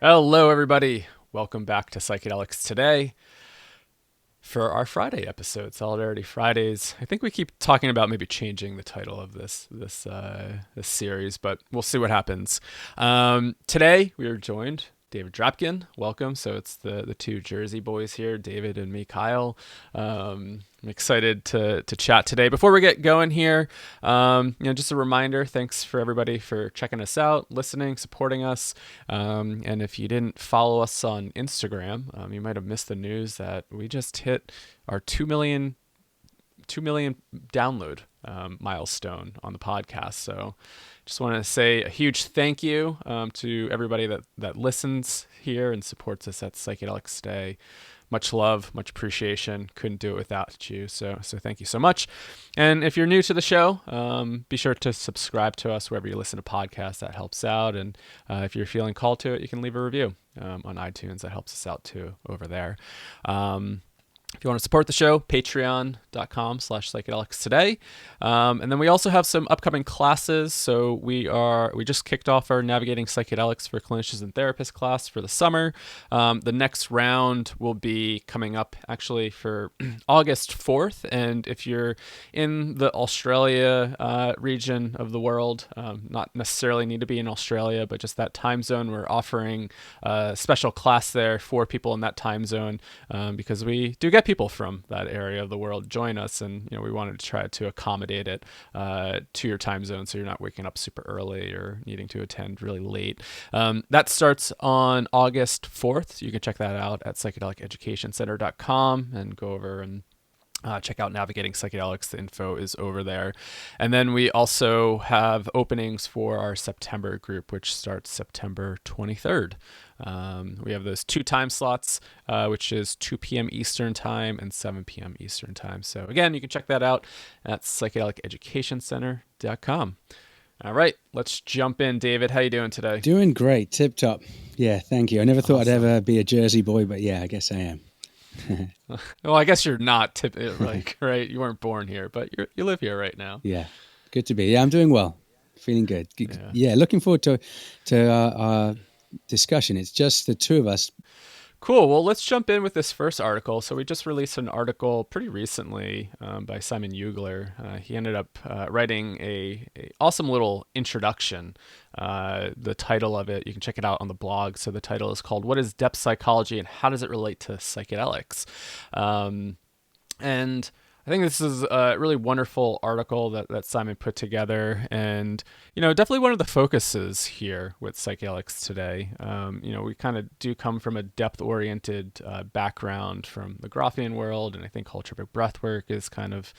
Hello, everybody. Welcome back to Psychedelics today for our Friday episode, Solidarity Fridays. I think we keep talking about maybe changing the title of this series, but we'll see what happens. Today we are joined David Drapkin. Welcome. So it's the two Jersey boys here, David and me, Kyle. I'm excited to chat today. Before we get going here, just a reminder, thanks for everybody for checking us out, listening, supporting us. And if you didn't follow us on Instagram, you might have missed the news that we just hit our 2 million download milestone on the podcast. So just want to say a huge thank you to everybody that listens here and supports us at Psychedelics Today. Much love, much appreciation. Couldn't do it without you. So thank you so much. And if you're new to the show, be sure to subscribe to us wherever you listen to podcasts. That helps out. And if you're feeling called to it, you can leave a review on iTunes. That helps us out too over there. If you want to support the show, patreon.com/psychedelics today. And then we also have some upcoming classes. So we just kicked off our Navigating Psychedelics for Clinicians and Therapists class for the summer. The next round will be coming up actually for August 4th. And if you're in the Australia region of the world, not necessarily need to be in Australia, but just that time zone, we're offering a special class there for people in that time zone because we do get people from that area of the world join us, and we wanted to try to accommodate it to your time zone, so you're not waking up super early or needing to attend really late. That starts on August 4th. You can check that out at psychedeliceducationcenter.com and go over and check out Navigating Psychedelics. The info is over there. And then we also have openings for our September group, which starts September 23rd. We have those 2 time slots, which is 2 p.m. Eastern Time and 7 p.m. Eastern Time. So again, you can check that out at psychedeliceducationcenter.com. All right, let's jump in. David, how you doing today? Doing great, tip top. Yeah, thank you. I never thought I'd ever be a Jersey boy, but yeah, I guess I am. Well, I guess you're not right. You weren't born here, but you live here right now. Yeah, good to be. Yeah, I'm doing well, feeling good. Yeah, looking forward to our discussion. It's just the two of us. Cool. Well, let's jump in with this first article. So we just released an article pretty recently by Simon Ugler. He ended up writing a awesome little introduction. The title of it, you can check it out on the blog. So the title is called "What is Depth Psychology and How Does It Relate to Psychedelics?" And I think this is a really wonderful article that Simon put together, and definitely one of the focuses here with psychedelics today. We kind of do come from a depth-oriented background from the Grothian world, and I think holotropic breathwork is kind of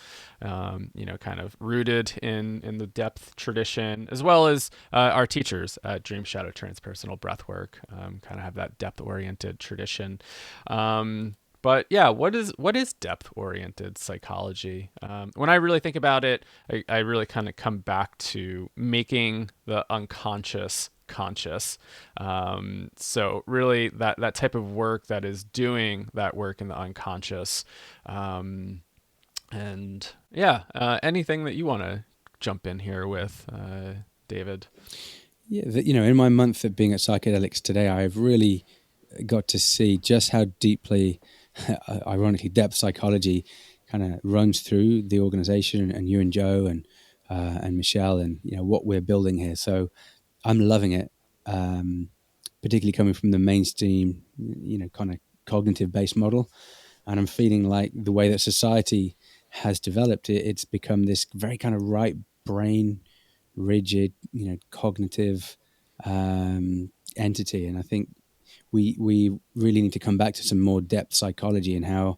rooted in the depth tradition, as well as our teachers at Dream Shadow Transpersonal Breathwork kind of have that depth-oriented tradition. But yeah, what is depth-oriented psychology? When I really think about it, I really kind of come back to making the unconscious conscious. So really that type of work that is doing that work in the unconscious. And yeah, anything that you want to jump in here with, David? Yeah, in my month of being at Psychedelics Today, I've really got to see just how deeply ironically, depth psychology kind of runs through the organization, and you and Joe and Michelle, and what we're building here. So I'm loving it, particularly coming from the mainstream, kind of cognitive-based model, and I'm feeling like the way that society has developed it's become this very kind of right brain, rigid, cognitive entity, and I think we really need to come back to some more depth psychology and how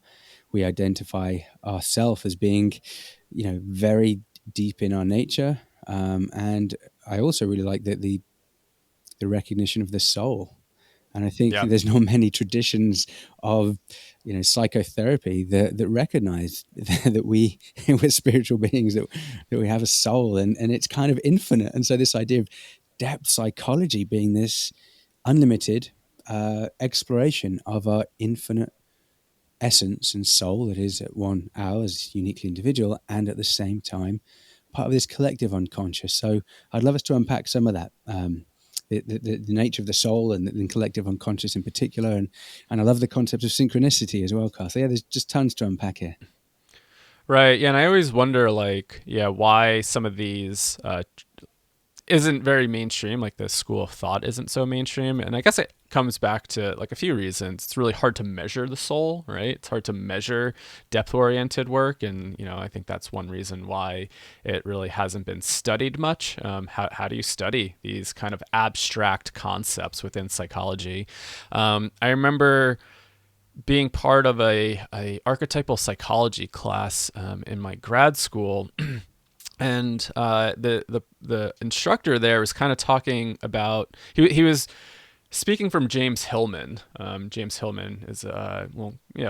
we identify ourselves as being, very deep in our nature. And I also really like that the recognition of the soul. And I think there's not many traditions of, psychotherapy that recognize that we're spiritual beings, that we have a soul, and it's kind of infinite. And so this idea of depth psychology being this unlimited exploration of our infinite essence and soul that is at one ours uniquely individual, and at the same time part of this collective unconscious. So I'd love us to unpack some of that the nature of the soul and the collective unconscious in particular. And I love the concept of synchronicity as well, Carl. So yeah, there's just tons to unpack here. Right. Yeah. And I always wonder, like, yeah, why some of these isn't very mainstream, like the school of thought isn't so mainstream. And I guess it comes back to like a few reasons. It's really hard to measure the soul, right? It's hard to measure depth oriented work. And, I think that's one reason why it really hasn't been studied much. How do you study these kind of abstract concepts within psychology? I remember being part of a archetypal psychology class in my grad school. And the instructor there was kind of talking about, he was speaking from James Hillman. James Hillman is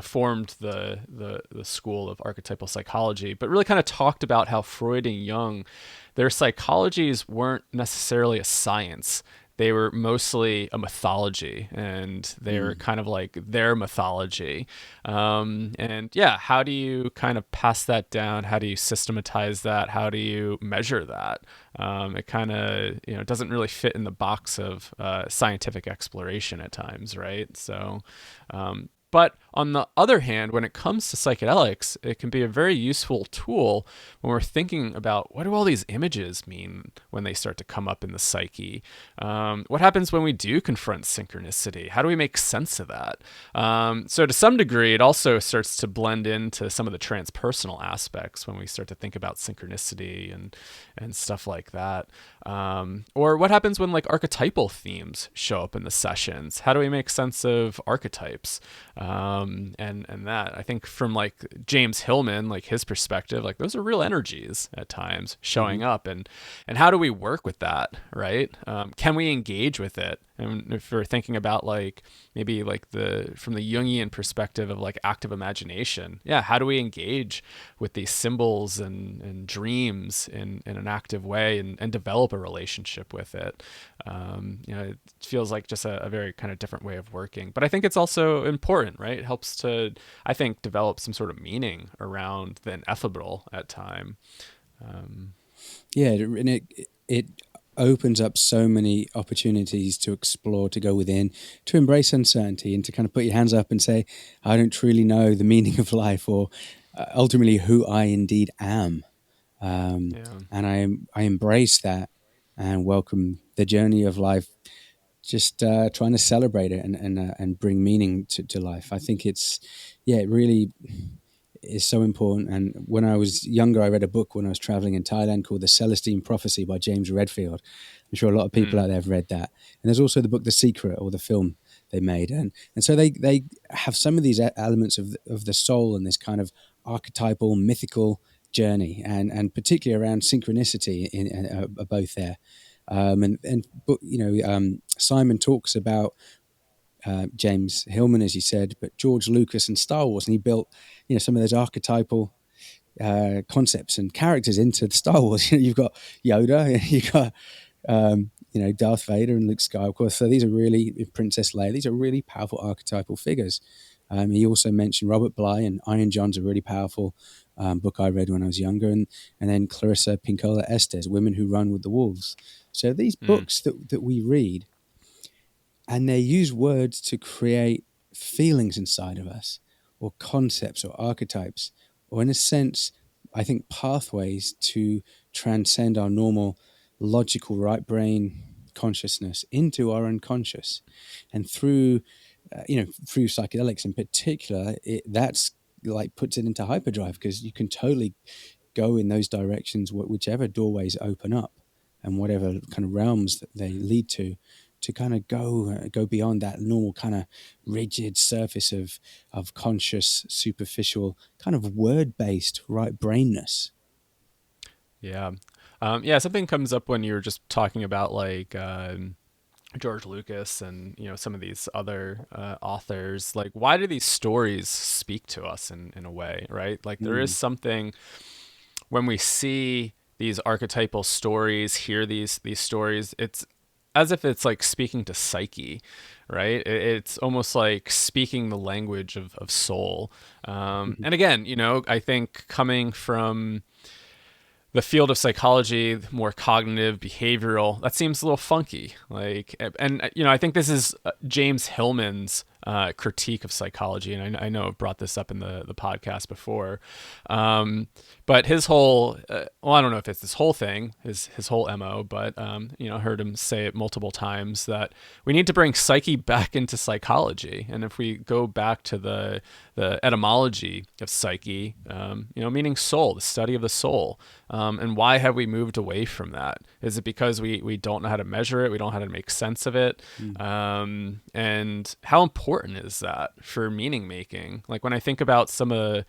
formed the school of archetypal psychology, but really kind of talked about how Freud and Jung, their psychologies weren't necessarily a science. They were mostly a mythology, and they were kind of like their mythology. And yeah, how do you kind of pass that down? How do you systematize that? How do you measure that? It kind of doesn't really fit in the box of scientific exploration at times, right? So. But on the other hand, when it comes to psychedelics, it can be a very useful tool when we're thinking about what do all these images mean when they start to come up in the psyche? What happens when we do confront synchronicity? How do we make sense of that? So to some degree, it also starts to blend into some of the transpersonal aspects when we start to think about synchronicity and stuff like that. Or what happens when like archetypal themes show up in the sessions? How do we make sense of archetypes? And that I think from like James Hillman, like his perspective, like those are real energies at times showing up, and how do we work with that, right? Can we engage with it? And if we're thinking about like maybe like from the Jungian perspective of like active imagination, yeah, how do we engage with these symbols and dreams in an active way and develop a relationship with it? It feels like just a very kind of different way of working, but I think it's also important, right? It helps to, I think, develop some sort of meaning around the ineffable at time. Yeah, and it opens up so many opportunities to explore, to go within, to embrace uncertainty, and to kind of put your hands up and say, I don't truly know the meaning of life, or ultimately who I indeed am. Yeah. And I embrace that and welcome the journey of life, just trying to celebrate it and bring meaning to life. I think it really is so important. And when I was younger, I read a book when I was traveling in Thailand called The Celestine Prophecy by James Redfield. I'm sure a lot of people out there have read that. And there's also the book The Secret, or the film they made. And so they have some of these elements of the soul and this kind of archetypal, mythical journey, and particularly around synchronicity are both there. Simon talks about James Hillman, as you said, but George Lucas and Star Wars, and he built, some of those archetypal concepts and characters into Star Wars. You've got Yoda, you've got Darth Vader and Luke Skywalker. So these are really, Princess Leia. These are really powerful archetypal figures. He also mentioned Robert Bly and Iron John's a really powerful book I read when I was younger, and then Clarissa Pinkola Estes, Women Who Run with the Wolves. So these books that we read, and they use words to create feelings inside of us, or concepts or archetypes, or in a sense, I think pathways to transcend our normal logical right brain consciousness into our unconscious. And through psychedelics in particular, that's like puts it into hyperdrive, because you can totally go in those directions, whichever doorways open up and whatever kind of realms that they lead to kind of go beyond that normal kind of rigid surface of conscious, superficial, kind of word-based right brainness. Yeah. Something comes up when you're just talking about like George Lucas and some of these other authors. Like, why do these stories speak to us in a way, right? Like there is something when we see these archetypal stories, hear these stories, it's as if it's like speaking to psyche, right? It's almost like speaking the language of soul. And again, I think coming from the field of psychology, more cognitive, behavioral, that seems a little funky. Like, and I think this is James Hillman's critique of psychology, and I know I've brought this up in the podcast before. But his whole, well, I don't know if it's this whole thing, his whole MO, but I heard him say it multiple times that we need to bring psyche back into psychology, and if we go back to the etymology of psyche, meaning soul, the study of the soul. And why have we moved away from that? Is it because we don't know how to measure it? We don't know how to make sense of it? And how important is that for meaning making? Like when I think about some of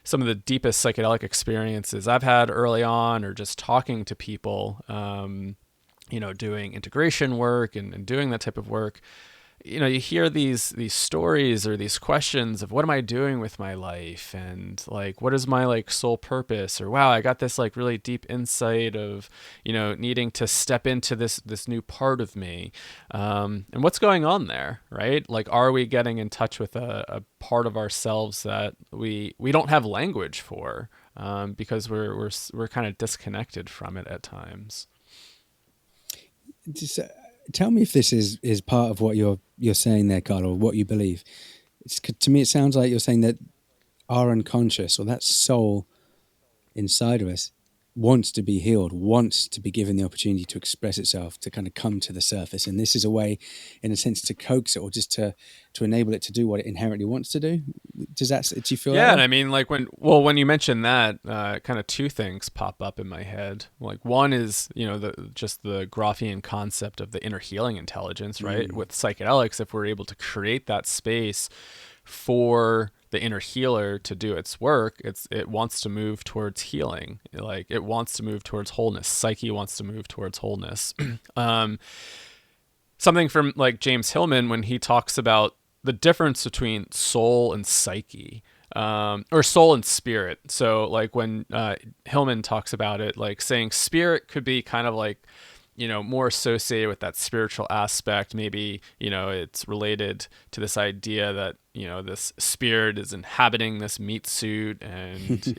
the deepest psychedelic experiences I've had early on, or just talking to people, doing integration work and doing that type of work, you hear these stories or these questions of what am I doing with my life, and like what is my like sole purpose, or wow, I got this like really deep insight of needing to step into this new part of me, and what's going on there, right? Like, are we getting in touch with a part of ourselves that we don't have language for, because we're kind of disconnected from it at times. Just, tell me if this is part of what you're saying there, Carl, or what you believe. To me, it sounds like you're saying that our unconscious, or that soul inside of us, wants to be healed, wants to be given the opportunity to express itself, to kind of come to the surface. And this is a way, in a sense, to coax it, or just to enable it to do what it inherently wants to do. Do you feel that? Yeah, and I mean, like when you mention that, kind of two things pop up in my head. Like one is, the Groffian concept of the inner healing intelligence, right? With psychedelics, if we're able to create that space for the inner healer to do its work, it wants to move towards healing. Like it wants to move towards wholeness. Psyche wants to move towards wholeness. Something from like James Hillman, when he talks about the difference between soul and psyche, or soul and spirit. So like when Hillman talks about it, like saying spirit could be kind of like, more associated with that spiritual aspect. Maybe, it's related to this idea that, this spirit is inhabiting this meat suit, and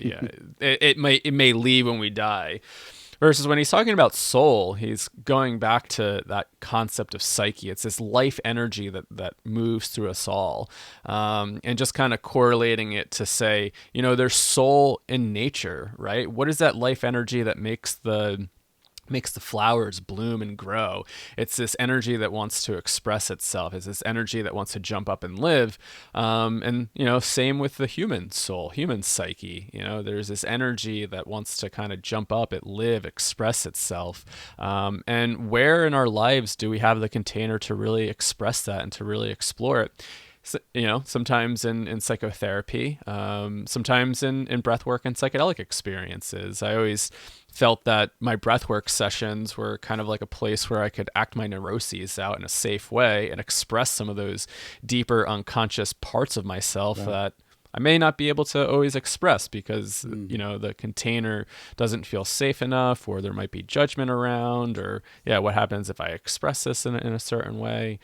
it may leave when we die. Versus when he's talking about soul, he's going back to that concept of psyche. It's this life energy that moves through us all, and just kind of correlating it to say, there's soul in nature, right? What is that life energy that makes the flowers bloom and grow? It's this energy that wants to express itself. It's this energy that wants to jump up and live. And, same with the human soul, human psyche. There's this energy that wants to kind of jump up, live, express itself. And where in our lives do we have the container to really express that and to really explore it? So, sometimes in psychotherapy, sometimes in breathwork and psychedelic experiences. I always felt that my breathwork sessions were kind of like a place where I could act my neuroses out in a safe way and express some of those deeper unconscious parts of myself that I may not be able to always express because, the container doesn't feel safe enough, or there might be judgment around, or what happens if I express this in a certain way?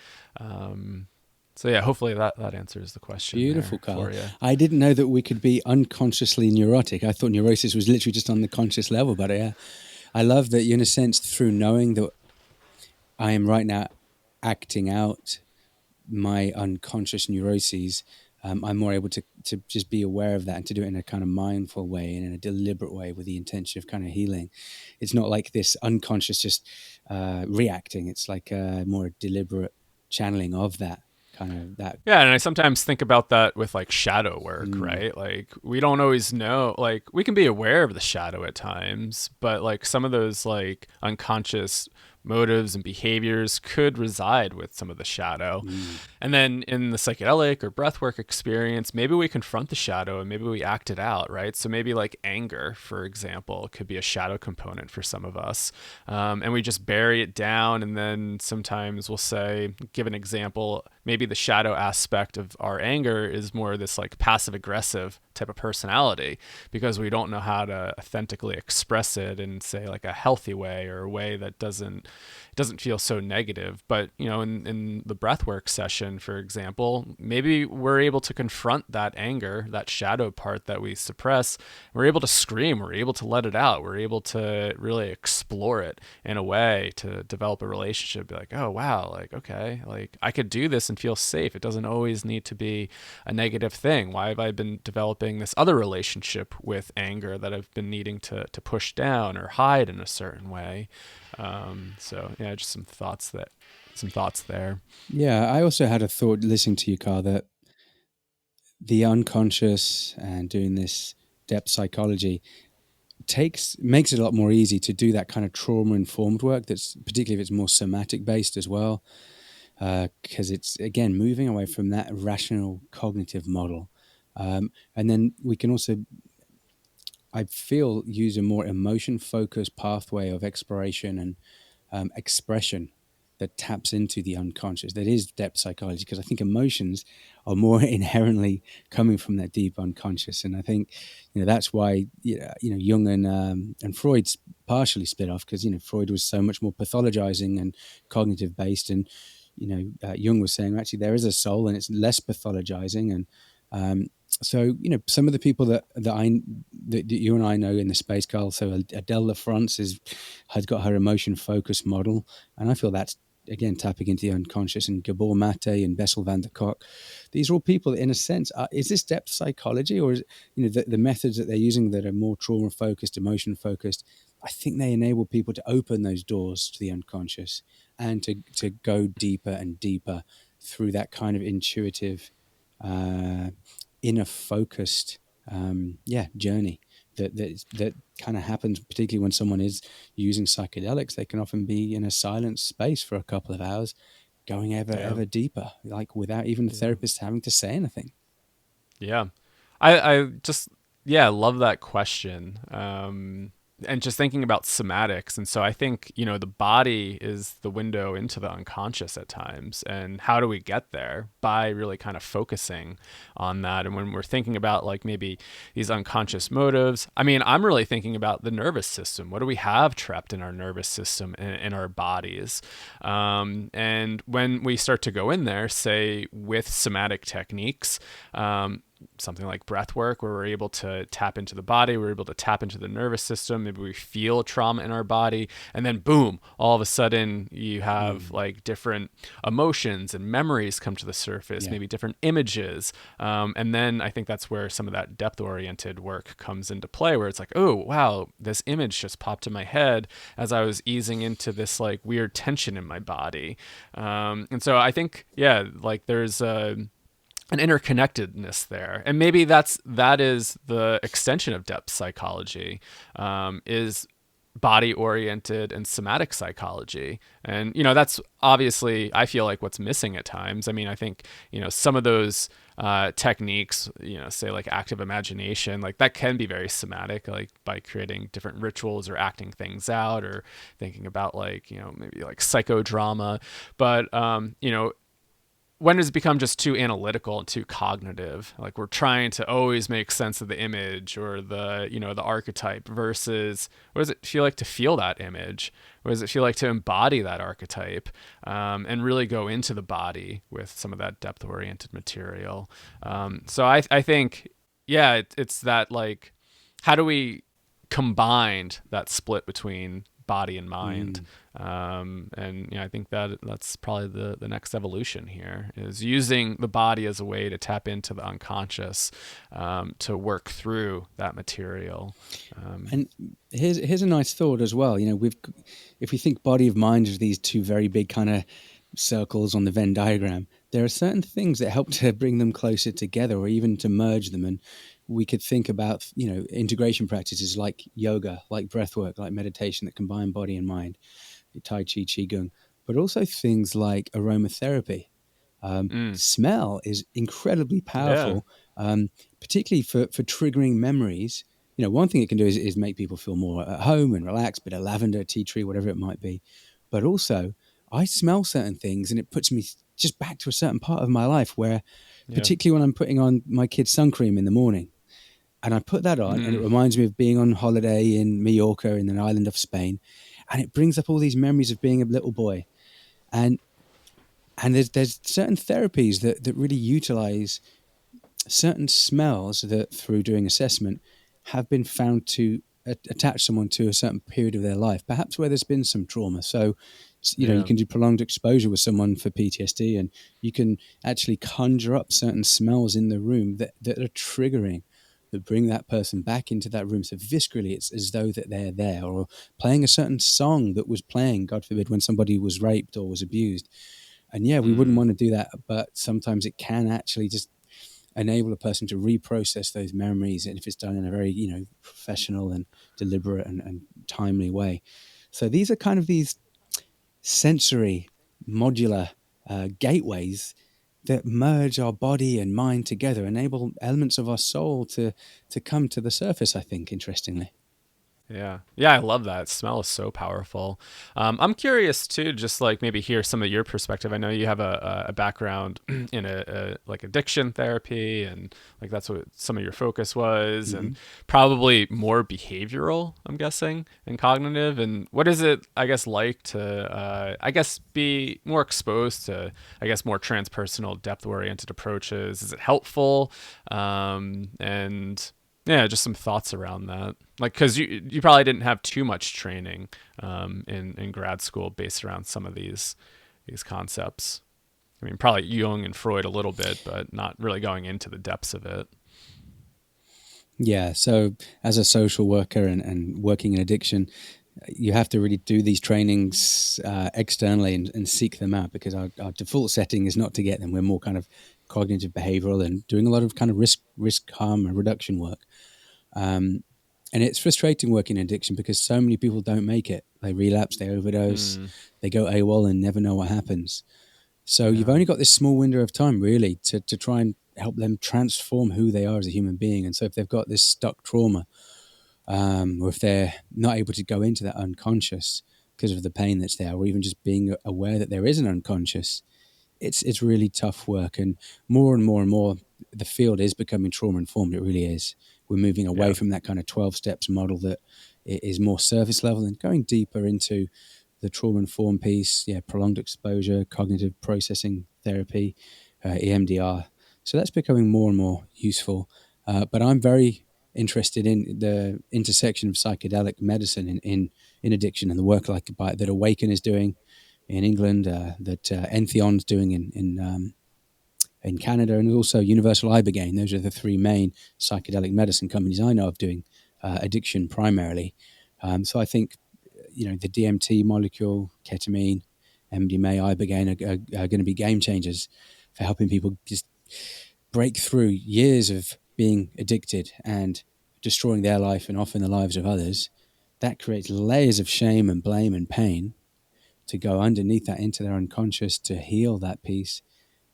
So hopefully that answers the question. Beautiful, Carl. I didn't know that we could be unconsciously neurotic. I thought neurosis was literally just on the conscious level, but I love that, in a sense, through knowing that I am right now acting out my unconscious neuroses, I'm more able to just be aware of that and to do it in a kind of mindful way and in a deliberate way with the intention of kind of healing. It's not like this unconscious just reacting. It's like a more deliberate channeling of that. And I sometimes think about that with like shadow work, right? Like we don't always know, like we can be aware of the shadow at times, but like some of those like unconscious motives and behaviors could reside with some of the shadow. And then in the psychedelic or breathwork experience, maybe we confront the shadow and maybe we act it out, right? So maybe like anger, for example, could be a shadow component for some of us. And we just bury it down. And then sometimes we'll say, give an example, maybe the shadow aspect of our anger is more this like passive aggressive type of personality because we don't know how to authentically express it in, say, like a healthy way or a way that doesn't feel so negative. But in the breathwork session, for example, maybe we're able to confront that anger, that shadow part that we suppress. We're able to scream, we're able to let it out, we're able to really explore it in a way to develop a relationship. Be like, oh wow, like, okay, like I could do this and feel safe. It doesn't always need to be a negative thing. Why have I been developing this other relationship with anger that I've been needing to push down or hide in a certain way? So yeah, just some thoughts there. Yeah, I also had a thought listening to you, Carl, that the unconscious and doing this depth psychology makes it a lot more easy to do that kind of trauma informed work, that's particularly if it's more somatic based as well, because it's again moving away from that rational cognitive model. And then we can also, I feel, use a more emotion focused pathway of exploration and expression that taps into the unconscious. That is depth psychology, because I think emotions are more inherently coming from that deep unconscious. And I think that's why Jung and Freud's partially split off, because Freud was so much more pathologizing and cognitive based, and Jung was saying actually there is a soul and it's less pathologizing. And so some of the people that you and I know in the space, Carl. So Adele LaFrance has got her emotion focused model, and I feel that's again tapping into the unconscious. And Gabor Mate and Bessel van der Kolk, these are all people that, in a sense, is this depth psychology, or is the methods that they're using that are more trauma focused, emotion focused? I think they enable people to open those doors to the unconscious and to go deeper and deeper through that kind of intuitive, inner focused journey that kind of happens, particularly when someone is using psychedelics. They can often be in a silent space for a couple of hours, going ever deeper, like without even the therapist having to say anything. Yeah. I just, yeah, love that question. And just thinking about somatics. And so I think, the body is the window into the unconscious at times. And how do we get there? By really kind of focusing on that. And when we're thinking about like maybe these unconscious motives, I mean, I'm really thinking about the nervous system. What do we have trapped in our nervous system, in our bodies? And when we start to go in there, say with somatic techniques, something like breath work, where we're able to tap into the body, we're able to tap into the nervous system, maybe we feel trauma in our body, and then boom, all of a sudden you have like different emotions and memories come to the surface, maybe different images, and then I think that's where some of that depth oriented work comes into play, where it's like, oh wow, this image just popped in my head as I was easing into this like weird tension in my body. And so I think like there's an interconnectedness there, and maybe that is the extension of depth psychology, is body oriented and somatic psychology. And that's obviously, I feel like, what's missing at times. I mean, I think some of those techniques, say like active imagination, like that can be very somatic, like by creating different rituals or acting things out, or thinking about like maybe like psychodrama. But when does it become just too analytical and too cognitive? Like we're trying to always make sense of the image or the archetype, versus what does it feel like to feel that image? What does it feel like to embody that archetype, and really go into the body with some of that depth oriented material? So I think, it's that, like, how do we combine that split between body and mind? And I think that's probably the next evolution here, is using the body as a way to tap into the unconscious, to work through that material. And here's a nice thought as well. If we think body of mind as these two very big kind of circles on the Venn diagram, there are certain things that help to bring them closer together, or even to merge them. And we could think about integration practices like yoga, like breath work, like meditation, that combine body and mind, Tai Chi, Qigong, but also things like aromatherapy. Smell is incredibly Yeah. powerful, particularly for triggering memories. One thing it can do is make people feel more at home and relaxed, bit of lavender, tea tree, whatever it might be. But also, I smell certain things and it puts me just back to a certain part of my life where, Yeah. particularly when I'm putting on my kid's sun cream in the morning, And I put that on, and it Mm. reminds me of being on holiday in Mallorca in an island of Spain, and it brings up all these memories of being a little boy. And there's certain therapies that really utilize certain smells that, through doing assessment, have been found to attach someone to a certain period of their life, perhaps where there's been some trauma. So, you Yeah. can do prolonged exposure with someone for PTSD, and you can actually conjure up certain smells in the room that are triggering, that bring that person back into that room. So viscerally, it's as though that they're there, or playing a certain song that was playing, God forbid, when somebody was raped or was abused. And yeah, we wouldn't Mm. want to do that, but sometimes it can actually just enable a person to reprocess those memories, and if it's done in a very professional and deliberate and timely way. So these are kind of these sensory modular gateways that merge our body and mind together, enable elements of our soul to come to the surface, I think, interestingly. Yeah. Yeah, I love that. Smell is so powerful. I'm curious too, just like maybe hear some of your perspective. I know you have a background in a like addiction therapy, and like that's what some of your focus was, Mm-hmm. and probably more behavioral, I'm guessing, and cognitive. And what is it, I guess, like to, I guess, be more exposed to, I guess, more transpersonal, depth-oriented approaches? Is it helpful? And yeah, just some thoughts around that. Like, because you probably didn't have too much training in grad school based around some of these concepts. I mean, probably Jung and Freud a little bit, but not really going into the depths of it. Yeah. So as a social worker and working in addiction, you have to really do these trainings externally and seek them out, because our default setting is not to get them. We're more kind of cognitive behavioral and doing a lot of kind of risk harm and reduction work. Um, and it's frustrating working in addiction because so many people don't make it. They relapse, they overdose, Mm, they go AWOL and never know what happens. So you've yeah. only got this small window of time really to try and help them transform who they are as a human being. And so if they've got this stuck trauma, or if they're not able to go into that unconscious because of the pain that's there, or even just being aware that there is an unconscious, it's really tough work. And more and more and more, the field is becoming trauma informed. It really is. We're moving away Yeah. from that kind of 12 steps model that is more surface level and going deeper into the trauma informed piece. Yeah, prolonged exposure, cognitive processing therapy, EMDR. So that's becoming more and more useful. But I'm very interested in the intersection of psychedelic medicine in addiction, and the work like that Awaken is doing in England, that Entheon's doing in Canada, and also Universal Ibogaine. Those are the three main psychedelic medicine companies I know of doing addiction primarily. So I think the DMT molecule, ketamine, MDMA, Ibogaine are going to be game changers for helping people just break through years of being addicted and destroying their life and often the lives of others. That creates layers of shame and blame and pain to go underneath that into their unconscious, to heal that piece,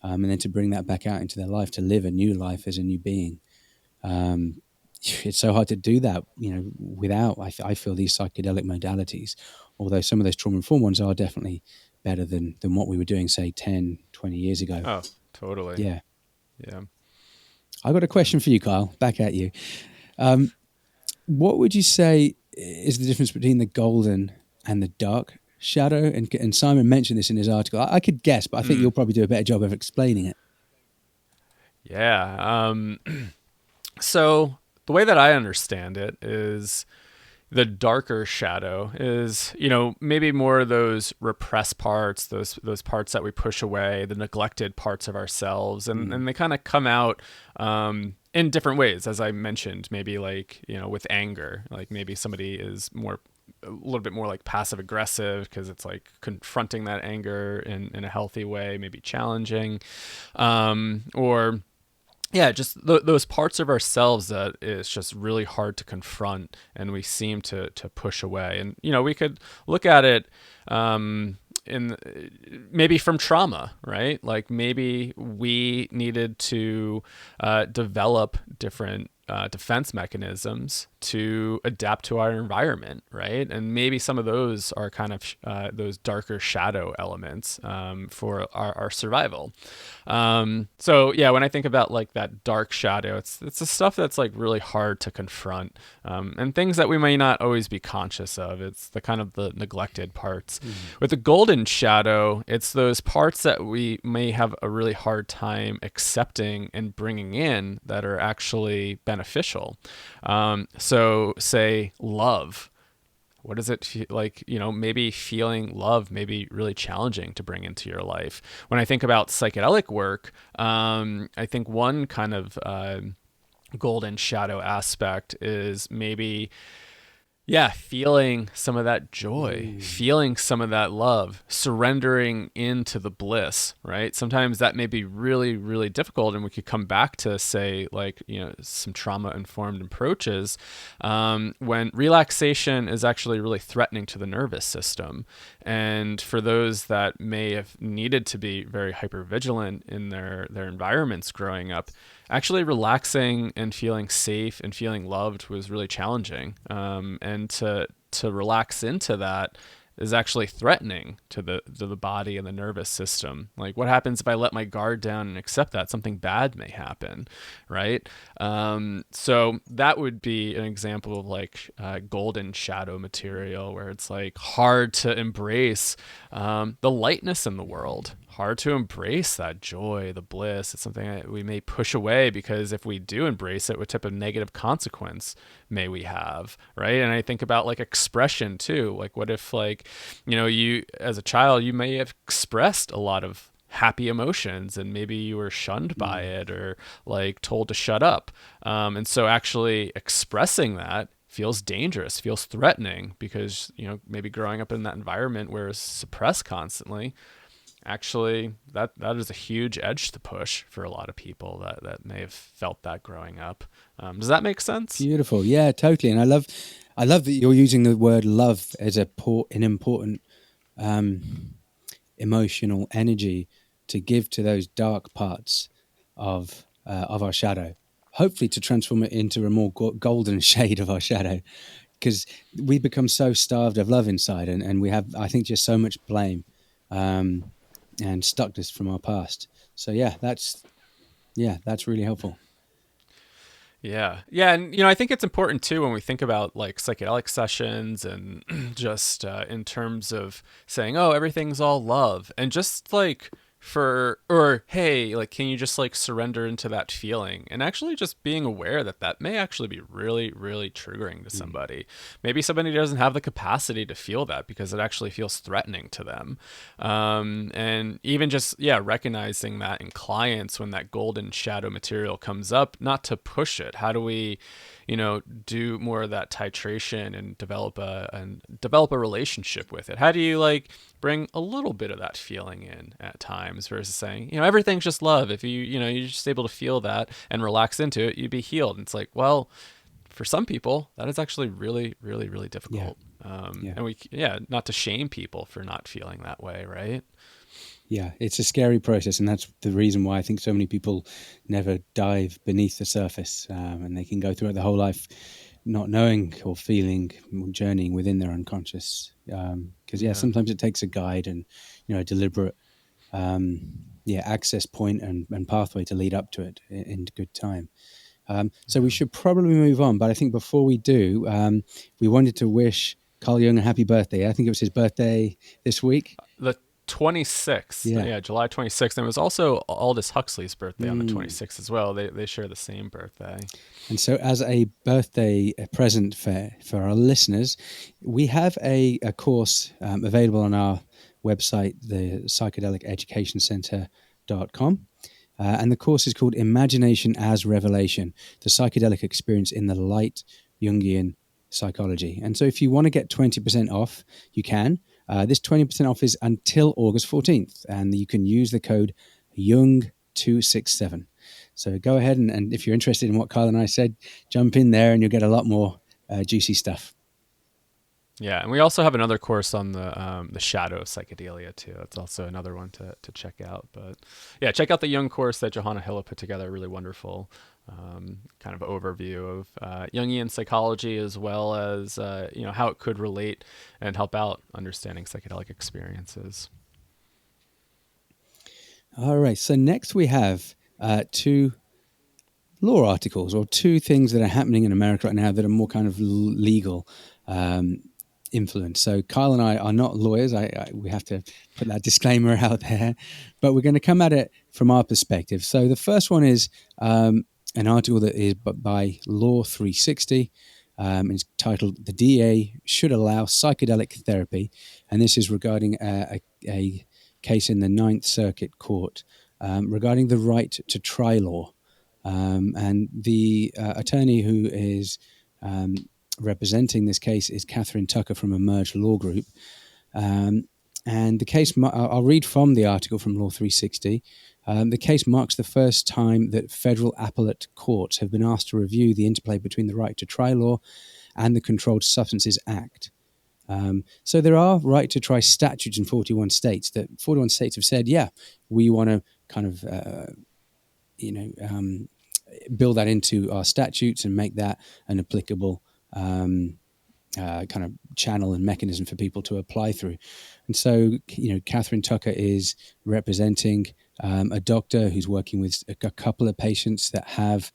and then to bring that back out into their life, to live a new life as a new being. Um, it's so hard to do that, without, I feel, these psychedelic modalities, although some of those trauma-informed ones are definitely better than what we were doing, say, 10, 20 years ago. Oh, totally. Yeah. Yeah. I got a Yeah. question for you, Kyle, back at you. Um, what would you say is the difference between the golden and the dark shadow? And Simon mentioned this in his article. I could guess, but I think Mm, you'll probably do a better job of explaining it. yeah. So the way that I understand it is the darker shadow is, maybe more of those repressed parts, those parts that we push away, the neglected parts of ourselves, Mm. and they kind of come out in different ways, as I mentioned. Maybe like with anger, like maybe somebody is a little bit more like passive aggressive because it's like confronting that anger in a healthy way, maybe challenging, or yeah, just those parts of ourselves that is just really hard to confront and we seem to push away. And we could look at it in maybe from trauma, right? Like maybe we needed to develop different defense mechanisms to adapt to our environment, right? And maybe some of those are kind of those darker shadow elements for our survival. So yeah, when I think about like that dark shadow, it's the stuff that's like really hard to confront, and things that we may not always be conscious of. It's the kind of the neglected parts. With the golden shadow, it's those parts that we may have a really hard time accepting and bringing in that are actually beneficial. So say love. What does it feel like? Maybe feeling love may be really challenging to bring into your life. When I think about psychedelic work, I think one kind of golden shadow aspect is maybe, yeah, feeling some of that joy, feeling some of that love, surrendering into the bliss, right? Sometimes that may be really, really difficult. And we could come back to, say, like, some trauma-informed approaches when relaxation is actually really threatening to the nervous system. And for those that may have needed to be very hypervigilant in their environments growing up, actually relaxing and feeling safe and feeling loved was really challenging. And to relax into that is actually threatening to the body and the nervous system. Like, what happens if I let my guard down and accept that? Something bad may happen, right? So that would be an example of like golden shadow material, where it's like hard to embrace the lightness in the world, hard to embrace that joy, the bliss. It's something that we may push away, because if we do embrace it, what type of negative consequence may we have, right? And I think about like expression too. Like, what if, like, you as a child, you may have expressed a lot of happy emotions, and maybe you were shunned by it, or like told to shut up. And so actually expressing that feels dangerous, feels threatening, because, maybe growing up in that environment where it's suppressed constantly, actually that is a huge edge to push for a lot of people that may have felt that growing up. Does that make sense? Beautiful. Yeah, totally. And I love that you're using the word love as an important emotional energy to give to those dark parts of our shadow, hopefully to transform it into a more golden shade of our shadow, because we become so starved of love inside, and we have, I think, just so much blame and stuckness from our past. So that's really helpful. Yeah. Yeah. And, I think it's important too, when we think about like psychedelic sessions and just in terms of saying, oh, everything's all love, and just like hey, like, can you just like surrender into that feeling, and actually just being aware that may actually be really, really triggering to somebody. Maybe somebody doesn't have the capacity to feel that because it actually feels threatening to them. And even just, recognizing that in clients when that golden shadow material comes up, not to push it. How do we, do more of that titration and develop a relationship with it? How do you like bring a little bit of that feeling in at times, versus saying, everything's just love. If you're just able to feel that and relax into it, you'd be healed. And it's like, well, for some people that is actually really, really, really difficult. And not to shame people for not feeling that way, right? Yeah, it's a scary process, and that's the reason why I think so many people never dive beneath the surface, and they can go throughout the whole life not knowing or feeling, journeying within their unconscious. Because sometimes it takes a guide and a deliberate access point and pathway to lead up to it in good time. So we should probably move on, but I think before we do, we wanted to wish Carl Jung a happy birthday. I think it was his birthday this week. The 26th, July 26th. And it was also Aldous Huxley's birthday on the 26th as well. They share the same birthday. And so as a birthday present for our listeners, we have a course available on our website, the psychedeliceducationcenter.com. And the course is called Imagination as Revelation, the Psychedelic Experience in the Light Jungian Psychology. And so if you want to get 20% off, you can. This 20% off is until August 14th, and you can use the code Jung267. So go ahead, and if you're interested in what Carl and I said, jump in there and you'll get a lot more juicy stuff. Yeah, and we also have another course on the shadow of psychedelia too. That's also another one to check out. But yeah, check out the Jung course that Johanna Hilla put together. Really wonderful kind of overview of Jungian psychology, as well as how it could relate and help out understanding psychedelic experiences. All right. So next we have two law articles, or two things that are happening in America right now that are more kind of legal um, influence. So Kyle and I are not lawyers. We have to put that disclaimer out there, but we're going to come at it from our perspective. So the first one is an article that is by Law 360. It's titled "The DEA Should Allow Psychedelic Therapy," and this is regarding a case in the Ninth Circuit Court regarding the right to try law. And the attorney who is representing this case is Catherine Tucker from Emerge Law Group. And the case, I'll read from the article from Law 360. The case marks the first time that federal appellate courts have been asked to review the interplay between the right to try law and the Controlled Substances Act. So there are right to try statutes in 41 states that 41 states have said, yeah, we want to kind of, build that into our statutes and make that an applicable kind of channel and mechanism for people to apply through. And so, Catherine Tucker is representing a doctor who's working with a couple of patients that have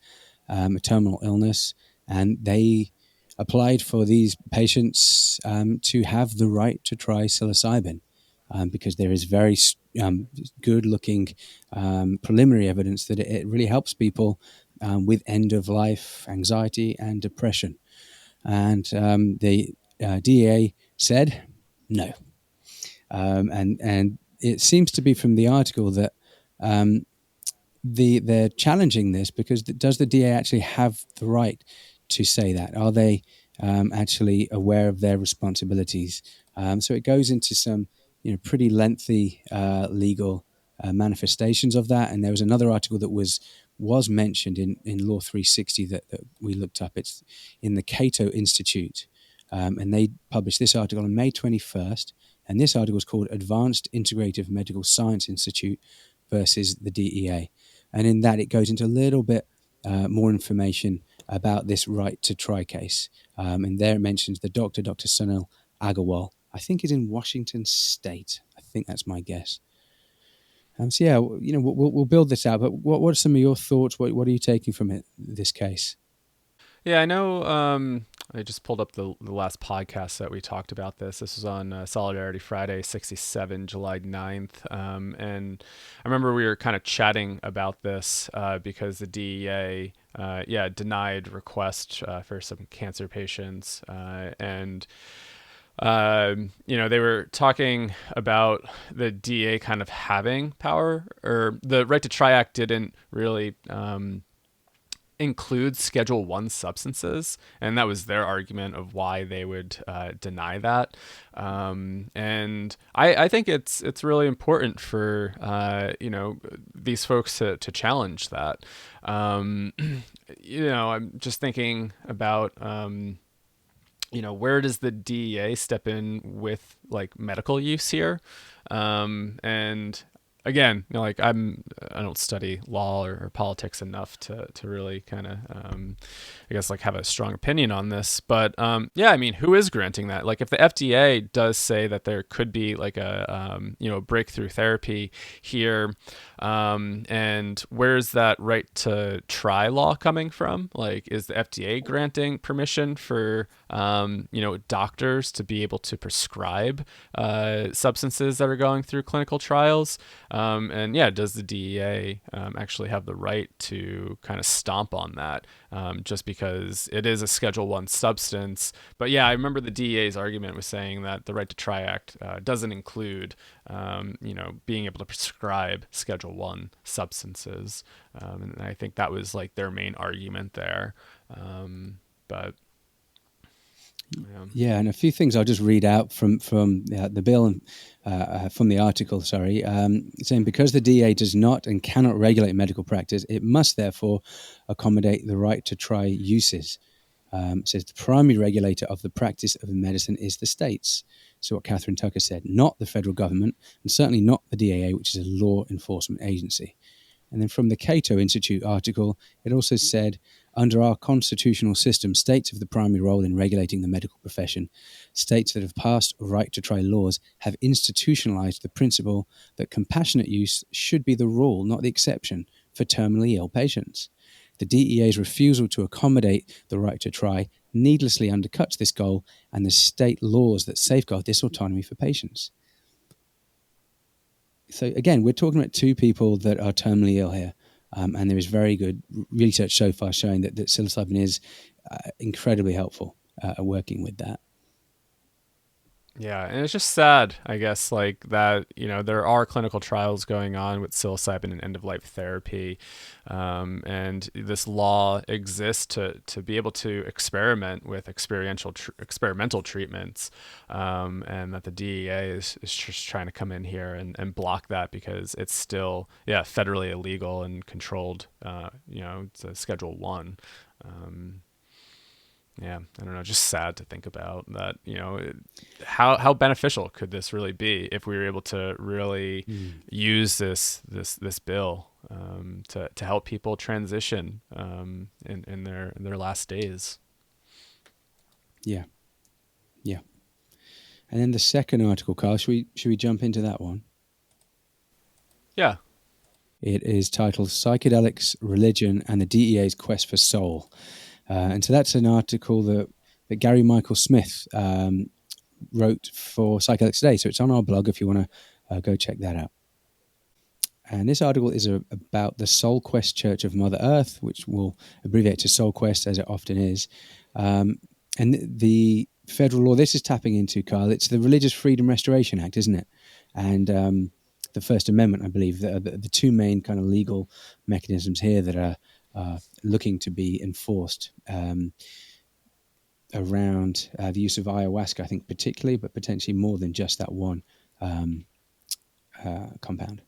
a terminal illness, and they applied for these patients to have the right to try psilocybin. Because there is very good-looking preliminary evidence that it really helps people with end-of-life anxiety and depression. And the DEA said no. And it seems to be from the article that they're challenging this because does the DEA actually have the right to say that? Are they actually aware of their responsibilities? So it goes into some pretty lengthy legal manifestations of that. And there was another article that was mentioned in Law 360 that we looked up. It's in the Cato Institute. And they published this article on May 21st. And this article is called Advanced Integrative Medical Science Institute versus the DEA. And in that, it goes into a little bit more information about this right to try case. And there it mentions the Dr. Sunil Agarwal. I think is in Washington State. I think that's my guess. So yeah, we'll build this out. But what are some of your thoughts? What are you taking from this case? Yeah, I know. I just pulled up the last podcast that we talked about this. This was on Solidarity Friday 67, July 9th. And I remember we were kind of chatting about this because the DEA, denied request for some cancer patients. And they were talking about the DEA kind of having power, or the Right to Try Act didn't really include Schedule 1 substances, and that was their argument of why they would deny that. And I think it's really important for these folks to challenge that. I'm just thinking about where does the DEA step in with like medical use here? And again, I don't study law or politics enough to really kind of, I guess, like have a strong opinion on this. But who is granting that? Like, if the FDA does say that there could be like a breakthrough therapy here, and where's that right to try law coming from? Like, is the FDA granting permission for doctors to be able to prescribe substances that are going through clinical trials? Does the DEA actually have the right to kind of stomp on that just because it is a Schedule 1 substance? But yeah, I remember the DEA's argument was saying that the Right to Try Act doesn't include, being able to prescribe Schedule 1 substances. And I think that was like their main argument there. But yeah, and a few things I'll just read out from the bill and from the article. Sorry, saying because the DEA does not and cannot regulate medical practice, it must therefore accommodate the right to try uses. It says the primary regulator of the practice of medicine is the states. So what Catherine Tucker said, not the federal government, and certainly not the DEA, which is a law enforcement agency. And then from the Cato Institute article, it also said, under our constitutional system, states have the primary role in regulating the medical profession. States that have passed right to try laws have institutionalized the principle that compassionate use should be the rule, not the exception, for terminally ill patients. The DEA's refusal to accommodate the right to try needlessly undercuts this goal and the state laws that safeguard this autonomy for patients. So again, we're talking about two people that are terminally ill here. And there is very good research so far showing that psilocybin is incredibly helpful at working with that. Yeah, and it's just sad, I guess, like that, there are clinical trials going on with psilocybin and end-of-life therapy, and this law exists to be able to experiment with experimental treatments, and that the DEA is just trying to come in here and block that because it's still, federally illegal and controlled, it's a Schedule 1. Yeah, I don't know, just sad to think about that, how beneficial could this really be if we were able to really use this bill, to help people transition, in their last days. Yeah. Yeah. And then the second article, Carl, should we jump into that one? Yeah. It is titled Psychedelics, Religion, and the DEA's Quest for Soul. And so that's an article that Gary Michael Smith wrote for Psychedelics Today. So it's on our blog if you want to go check that out. And this article is about the Soul Quest Church of Mother Earth, which we'll abbreviate to Soul Quest as it often is. And the federal law this is tapping into, Carl, it's the Religious Freedom Restoration Act, isn't it? And the First Amendment, I believe, the two main kind of legal mechanisms here that are looking to be enforced around the use of ayahuasca, I think particularly, but potentially more than just that one compound.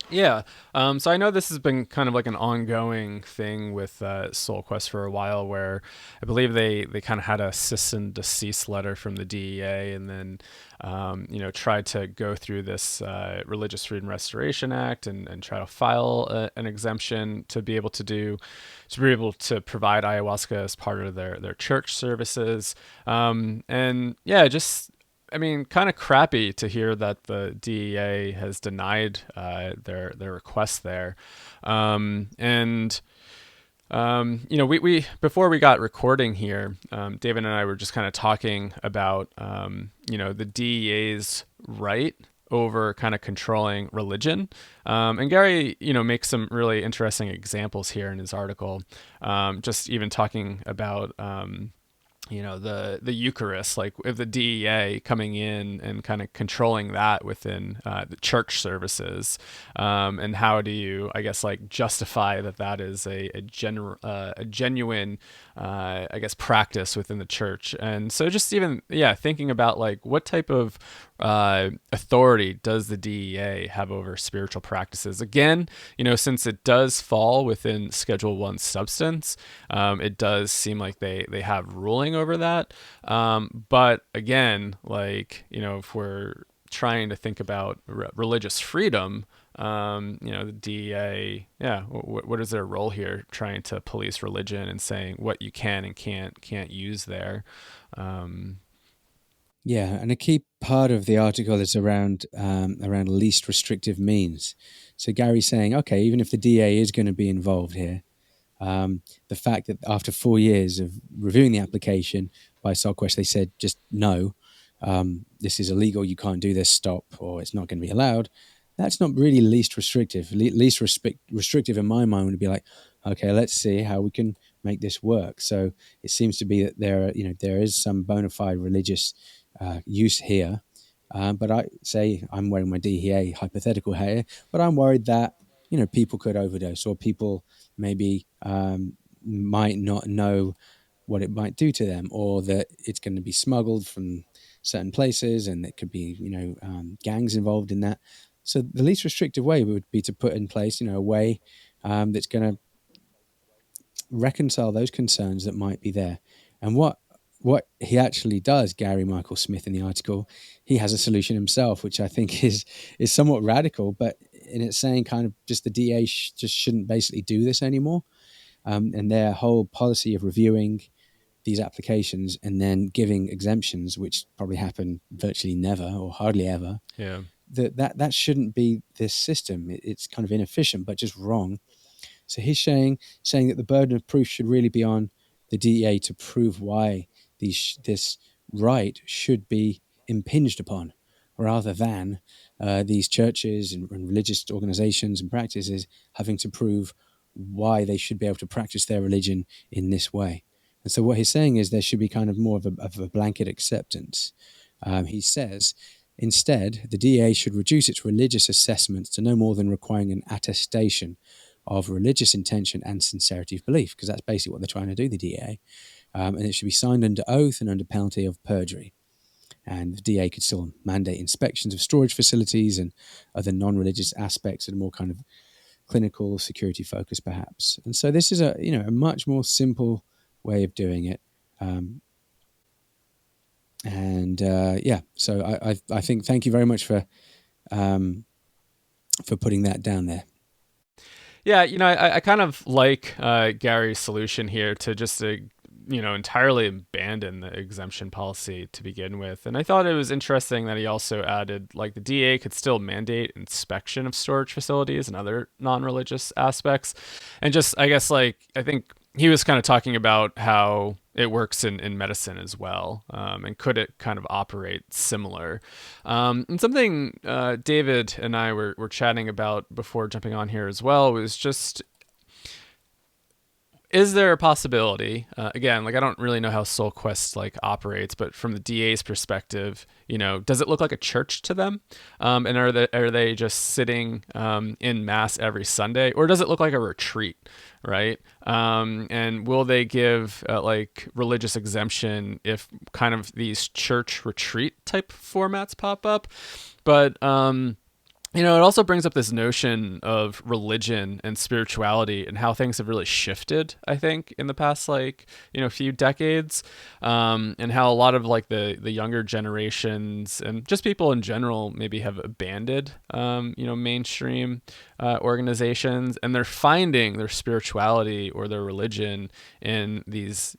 Yeah. So I know this has been kind of like an ongoing thing with Soul Quest for a while, where I believe they kind of had a cease and desist letter from the DEA, and then tried to go through this Religious Freedom Restoration Act and try to file an exemption to be able to provide ayahuasca as part of their church services. And yeah, just, I mean, kind of crappy to hear that the DEA has denied their request there, we before we got recording here, David and I were just kind of talking about the DEA's right over kind of controlling religion, and Gary makes some really interesting examples here in his article, just even talking about the Eucharist, like if the DEA coming in and kind of controlling that within the church services, and how do you, I guess, like justify that is a genuine, I guess, practice within the church. And so just even thinking about like what type of authority does the DEA have over spiritual practices? Again, since it does fall within Schedule 1 substance, it does seem like they have ruling over that. But again, like, if we're trying to think about religious freedom, the DEA, what is their role here, trying to police religion and saying what you can and can't use there? Yeah, and a key part of the article is around least restrictive means. So Gary's saying, okay, even if the DA is going to be involved here, the fact that after 4 years of reviewing the application by SolQuest, they said just no, this is illegal, you can't do this, stop, or it's not going to be allowed. That's not really least restrictive. Least restrictive in my mind would be like, okay, let's see how we can make this work. So it seems to be that there is some bona fide religious use here. But I say I'm wearing my DEA hypothetical here, but I'm worried that people could overdose, or people maybe might not know what it might do to them, or that it's going to be smuggled from certain places, and there could be gangs involved in that. So the least restrictive way would be to put in place a way that's going to reconcile those concerns that might be there. And what he actually does, Gary Michael Smith, in the article, he has a solution himself, which I think is somewhat radical, but in it's saying kind of just the DA just shouldn't basically do this anymore. And their whole policy of reviewing these applications and then giving exemptions, which probably happen virtually never or hardly ever, Yeah. that shouldn't be this system. It's kind of inefficient, but just wrong. So he's saying that the burden of proof should really be on the DEA to prove why this right should be impinged upon, rather than these churches and religious organizations and practices having to prove why they should be able to practice their religion in this way. And so what he's saying is there should be kind of more of a blanket acceptance. He says, instead, the DEA should reduce its religious assessments to no more than requiring an attestation of religious intention and sincerity of belief, because that's basically what they're trying to do, the DEA. And it should be signed under oath and under penalty of perjury. And the DA could still mandate inspections of storage facilities and other non-religious aspects that are more kind of clinical security focus, perhaps. And so this is a much more simple way of doing it. So I think thank you very much for putting that down there. Yeah, I kind of like Gary's solution here to just entirely abandon the exemption policy to begin with. And I thought it was interesting that he also added, like, the DA could still mandate inspection of storage facilities and other non-religious aspects. And just, I guess, I think he was kind of talking about how it works in medicine as well, and could it kind of operate similar. And something David and I were chatting about before jumping on here as well was just, is there a possibility, again, I don't really know how SoulQuest operates, but from the DA's perspective, does it look like a church to them? And are they just sitting in mass every Sunday, or does it look like a retreat, right? And will they give religious exemption if kind of these church retreat type formats pop up? But it also brings up this notion of religion and spirituality and how things have really shifted, I think, in the past, few decades, and how a lot of the younger generations and just people in general maybe have abandoned, mainstream organizations, and they're finding their spirituality or their religion in these,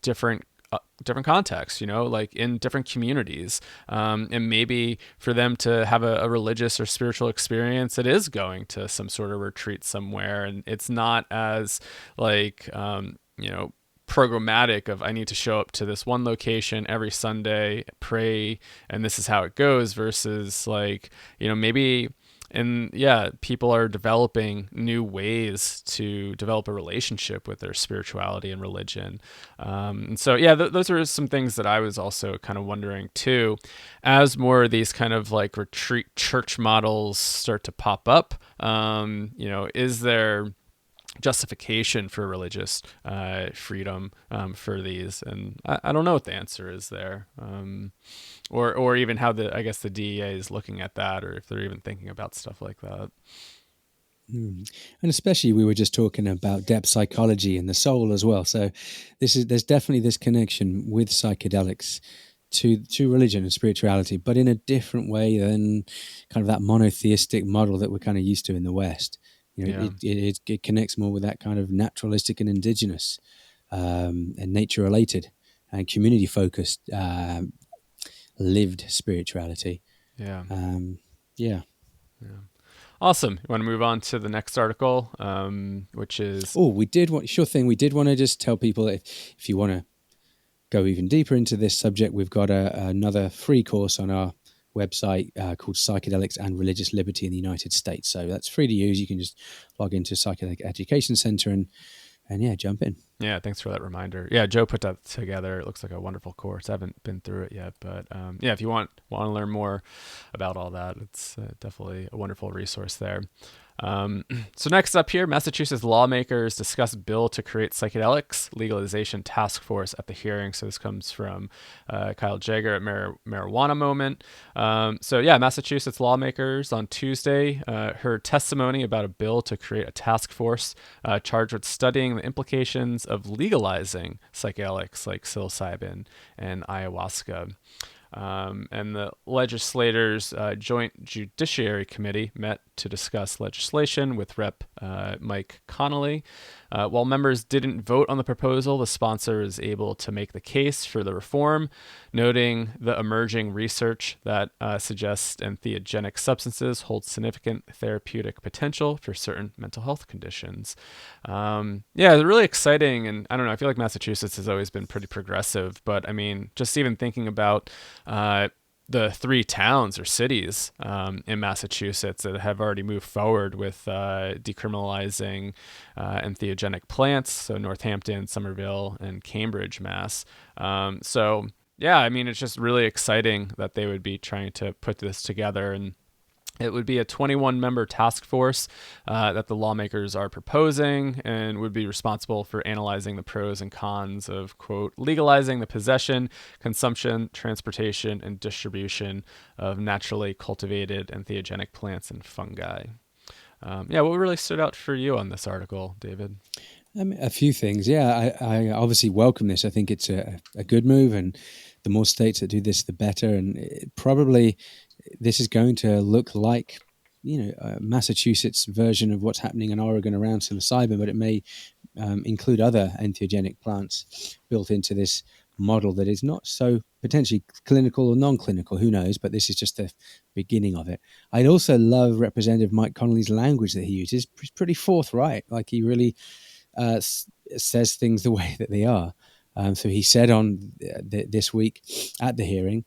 different contexts, in different communities. And maybe for them to have a religious or spiritual experience, it is going to some sort of retreat somewhere. And it's not as programmatic of, I need to show up to this one location every Sunday, pray, and this is how it goes, versus maybe. And yeah, people are developing new ways to develop a relationship with their spirituality and religion. And so, yeah, those are some things that I was also kind of wondering too, as more of these kind of retreat church models start to pop up. Is there justification for religious freedom for these? And I don't know what the answer is there. Or even how the DEA is looking at that, or if they're even thinking about stuff like that. And especially, we were just talking about depth psychology and the soul as well. So there's definitely this connection with psychedelics to religion and spirituality, but in a different way than kind of that monotheistic model that we're kind of used to in the West. It connects more with that kind of naturalistic and indigenous and nature related and community focused lived spirituality. Yeah. Yeah. Awesome. You want to move on to the next article, which is... We did want to just tell people that if you want to go even deeper into this subject, we've got another free course on our website called Psychedelics and Religious Liberty in the United States. So that's free to use. You can just log into Psychedelic Education Center and jump in. Yeah, thanks for that reminder. Yeah, Joe put that together. It looks like a wonderful course. I haven't been through it yet, but if you want to learn more about all that, it's definitely a wonderful resource there. So next up here, Massachusetts lawmakers discuss bill to create psychedelics legalization task force at the hearing. So this comes from Kyle Jaeger at Marijuana Moment. So yeah, Massachusetts lawmakers on Tuesday heard testimony about a bill to create a task force charged with studying the implications of legalizing psychedelics like psilocybin and ayahuasca. And the legislators' Joint Judiciary Committee met to discuss legislation with Rep. Mike Connolly. While members didn't vote on the proposal, the sponsor is able to make the case for the reform, noting the emerging research that suggests entheogenic substances hold significant therapeutic potential for certain mental health conditions. Yeah, they're really exciting. And I don't know, I feel like Massachusetts has always been pretty progressive, but I mean, just even thinking about the three towns or cities in Massachusetts that have already moved forward with decriminalizing entheogenic plants. So Northampton, Somerville, and Cambridge, Mass. So yeah, I mean, it's just really exciting that they would be trying to put this together. And it would be a 21-member task force that the lawmakers are proposing and would be responsible for analyzing the pros and cons of, quote, legalizing the possession, consumption, transportation, and distribution of naturally cultivated entheogenic plants and fungi. Yeah, what really stood out for you on this article, David? A few things. Yeah, I obviously welcome this. I think it's a good move, and the more states that do this, the better. And probably this is going to look like, Massachusetts' version of what's happening in Oregon around psilocybin, but it may include other entheogenic plants built into this model that is not so potentially clinical or non-clinical, who knows, but this is just the beginning of it. I'd also love Representative Mike Connolly's language that he uses. He's pretty forthright. Like, he really says things the way that they are. So he said on this week at the hearing,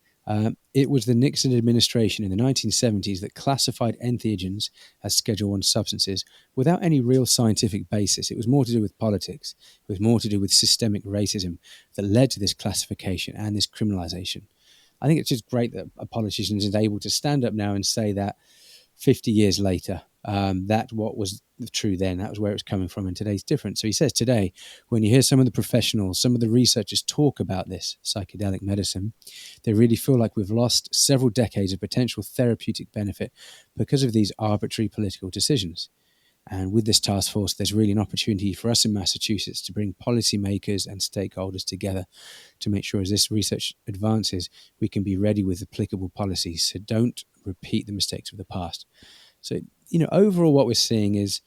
it was the Nixon administration in the 1970s that classified entheogens as Schedule I substances without any real scientific basis. It was more to do with politics. It was more to do with systemic racism that led to this classification and this criminalization. I think it's just great that a politician is able to stand up now and say that 50 years later, that what was true then, that was where it was coming from, and today's different. So he says today, when you hear some of the professionals, some of the researchers talk about this psychedelic medicine, they really feel like we've lost several decades of potential therapeutic benefit because of these arbitrary political decisions. And with this task force, there's really an opportunity for us in Massachusetts to bring policymakers and stakeholders together to make sure as this research advances, we can be ready with applicable policies. So don't repeat the mistakes of the past. So, overall what we're seeing is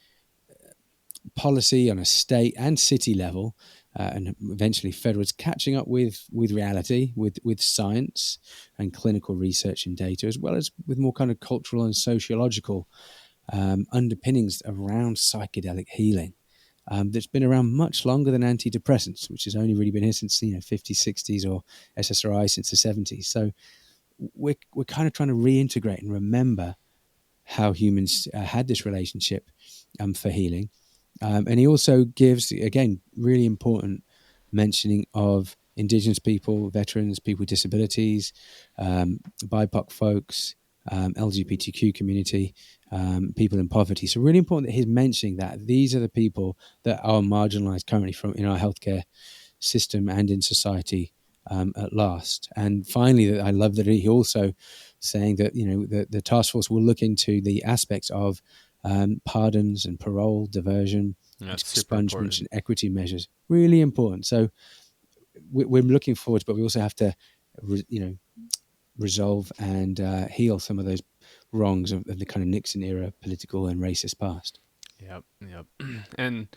policy on a state and city level, and eventually federal, is catching up with reality, with science and clinical research and data, as well as with more kind of cultural and sociological underpinnings around psychedelic healing. That's been around much longer than antidepressants, which has only really been here since 50s, 60s, or SSRI since the 70s. So we're kind of trying to reintegrate and remember how humans had this relationship for healing. And he also gives, again, really important mentioning of Indigenous people, veterans, people with disabilities, BIPOC folks, LGBTQ community, people in poverty. So really important that he's mentioning that these are the people that are marginalized currently from in our healthcare system and in society at last. And finally, I love that he also saying that the task force will look into the aspects of pardons and parole, diversion, expungement, and equity measures. Really important. So we're looking forward, but we also have to, resolve and heal some of those wrongs of the kind of Nixon era political and racist past. Yep. And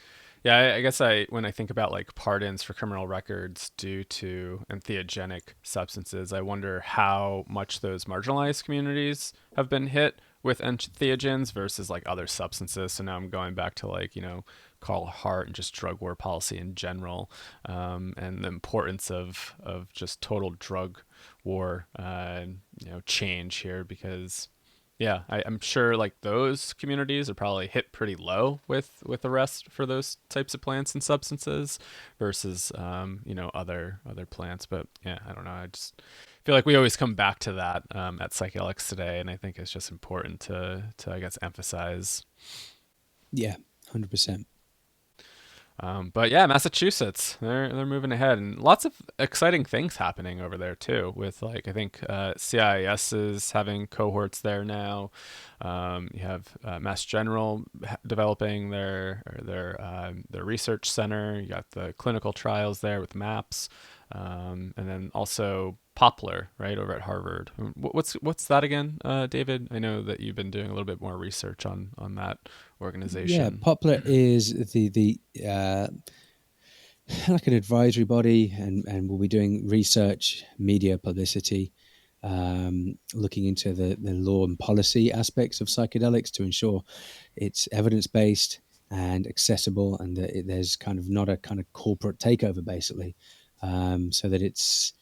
yeah, I guess when I think about like pardons for criminal records due to entheogenic substances, I wonder how much those marginalized communities have been hit with entheogens versus like other substances. So now I'm going back to like, Carl Hart and just drug war policy in general, and the importance of just total drug war, change here, because yeah, I'm sure like those communities are probably hit pretty low with arrest for those types of plants and substances versus other plants. But yeah, I don't know. I just feel like we always come back to that at Psychedelics Today, and I think it's just important to I guess emphasize. Yeah, 100%. But yeah, Massachusetts, they're moving ahead, and lots of exciting things happening over there too. With like I think CIS is having cohorts there now. You have Mass General developing their research center. You got the clinical trials there with MAPS, and then also Poplar, right over at Harvard. What's that again, David? I know that you've been doing a little bit more research on that Yeah, organization. Poplar is the like an advisory body, and we'll be doing research, media publicity, looking into the law and policy aspects of psychedelics to ensure it's evidence based and accessible, and that there's kind of not a kind of corporate takeover, basically, so that it's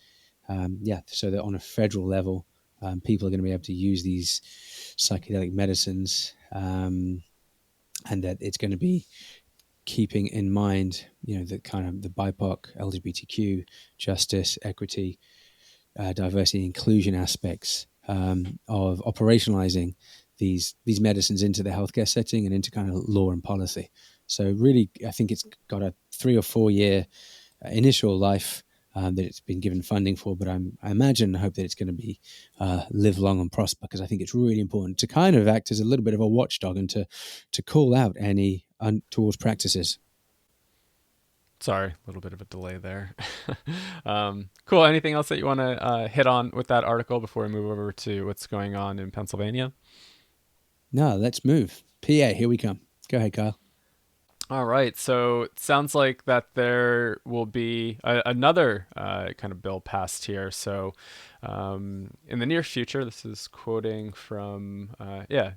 so that on a federal level, people are going to be able to use these psychedelic medicines, and that it's going to be keeping in mind, the kind of the BIPOC, LGBTQ, justice, equity, diversity, inclusion aspects of operationalizing these medicines into the healthcare setting and into kind of law and policy. So really, I think it's got a 3 or 4 year initial life that it's been given funding for, but I imagine and hope that it's going to be live long and prosper, because I think it's really important to kind of act as a little bit of a watchdog and to call out any untoward practices. Sorry, a little bit of a delay there. Cool. Anything else that you want to hit on with that article before we move over to what's going on in Pennsylvania? No, let's move. PA, here we come. Go ahead, Kyle. All right. So it sounds like that there will be another kind of bill passed here. So in the near future, this is quoting from,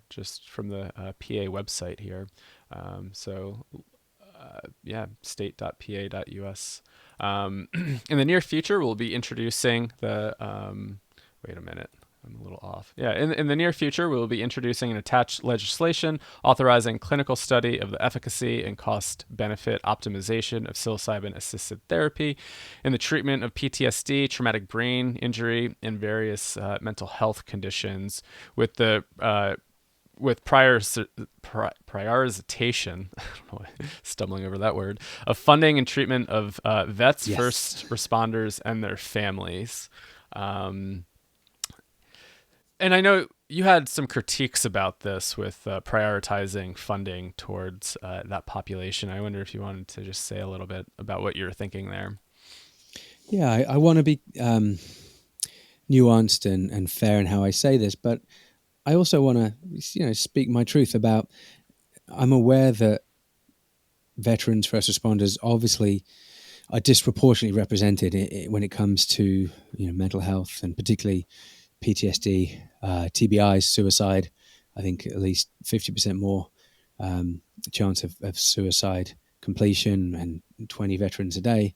just from the PA website here. State.pa.us. In the near future, we'll be introducing the. Wait a minute. I'm a little off. Yeah, in the near future, we will be introducing an attached legislation authorizing clinical study of the efficacy and cost benefit optimization of psilocybin assisted therapy in the treatment of PTSD, traumatic brain injury, and various mental health conditions, with the prioritization, I don't know, stumbling over that word, of funding and treatment of vets, Yes. first responders, and their families. And I know you had some critiques about this with prioritizing funding towards that population. I wonder if you wanted to just say a little bit about what you're thinking there. Yeah, I want to be nuanced and fair in how I say this, but I also want to, speak my truth about. I'm aware that veterans, first responders, obviously are disproportionately represented when it comes to mental health, and particularly PTSD, TBI, suicide. I think at least 50% more chance of suicide completion, and 20 veterans a day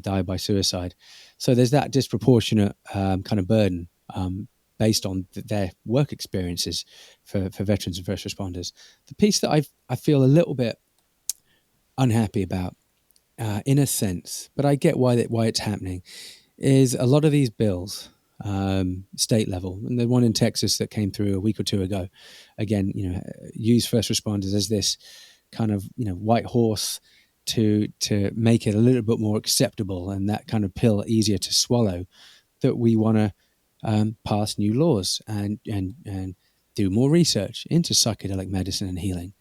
die by suicide. So there's that disproportionate kind of burden based on their work experiences for veterans and first responders. The piece that I feel a little bit unhappy about, in a sense, but I get why it's happening, is a lot of these bills, state level, and the one in Texas that came through a week or two ago, again, use first responders as this kind of white horse to make it a little bit more acceptable and that kind of pill easier to swallow, that we want to pass new laws and do more research into psychedelic medicine and healing.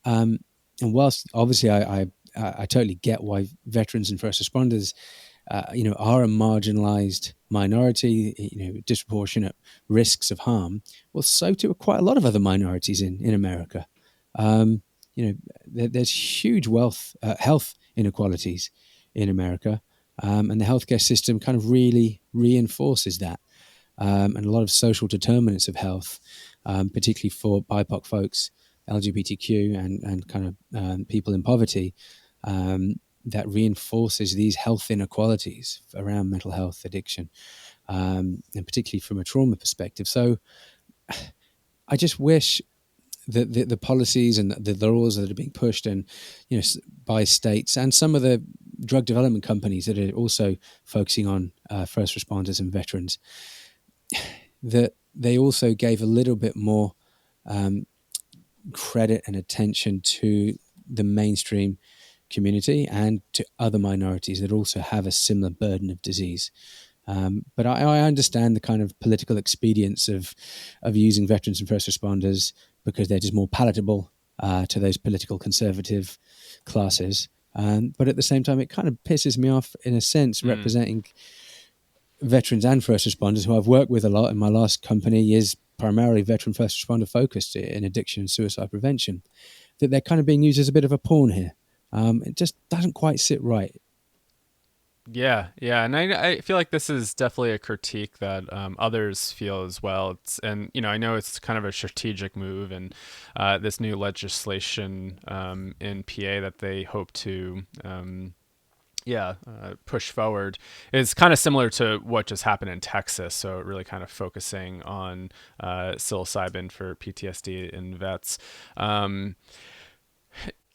And whilst obviously I totally get why veterans and first responders are a marginalized minority, disproportionate risks of harm. Well, so too are quite a lot of other minorities in America. There's huge health inequalities in America, and the healthcare system kind of really reinforces that. And a lot of social determinants of health, particularly for BIPOC folks, LGBTQ, and kind of people in poverty, that reinforces these health inequalities around mental health, addiction, and particularly from a trauma perspective. So I just wish that the policies and the laws that are being pushed, and by states and some of the drug development companies that are also focusing on first responders and veterans, that they also gave a little bit more credit and attention to the mainstream community and to other minorities that also have a similar burden of disease. But I understand the kind of political expedience of using veterans and first responders because they're just more palatable to those political conservative classes. But at the same time, it kind of pisses me off in a sense, representing veterans and first responders who I've worked with a lot. In my last company is primarily veteran first responder focused in addiction and suicide prevention, that they're kind of being used as a bit of a pawn here. It just doesn't quite sit right. Yeah, yeah, and I feel like this is definitely a critique that others feel as well. And I know it's kind of a strategic move, and this new legislation in PA that they hope to push forward is kind of similar to what just happened in Texas. So really kind of focusing on psilocybin for PTSD in vets.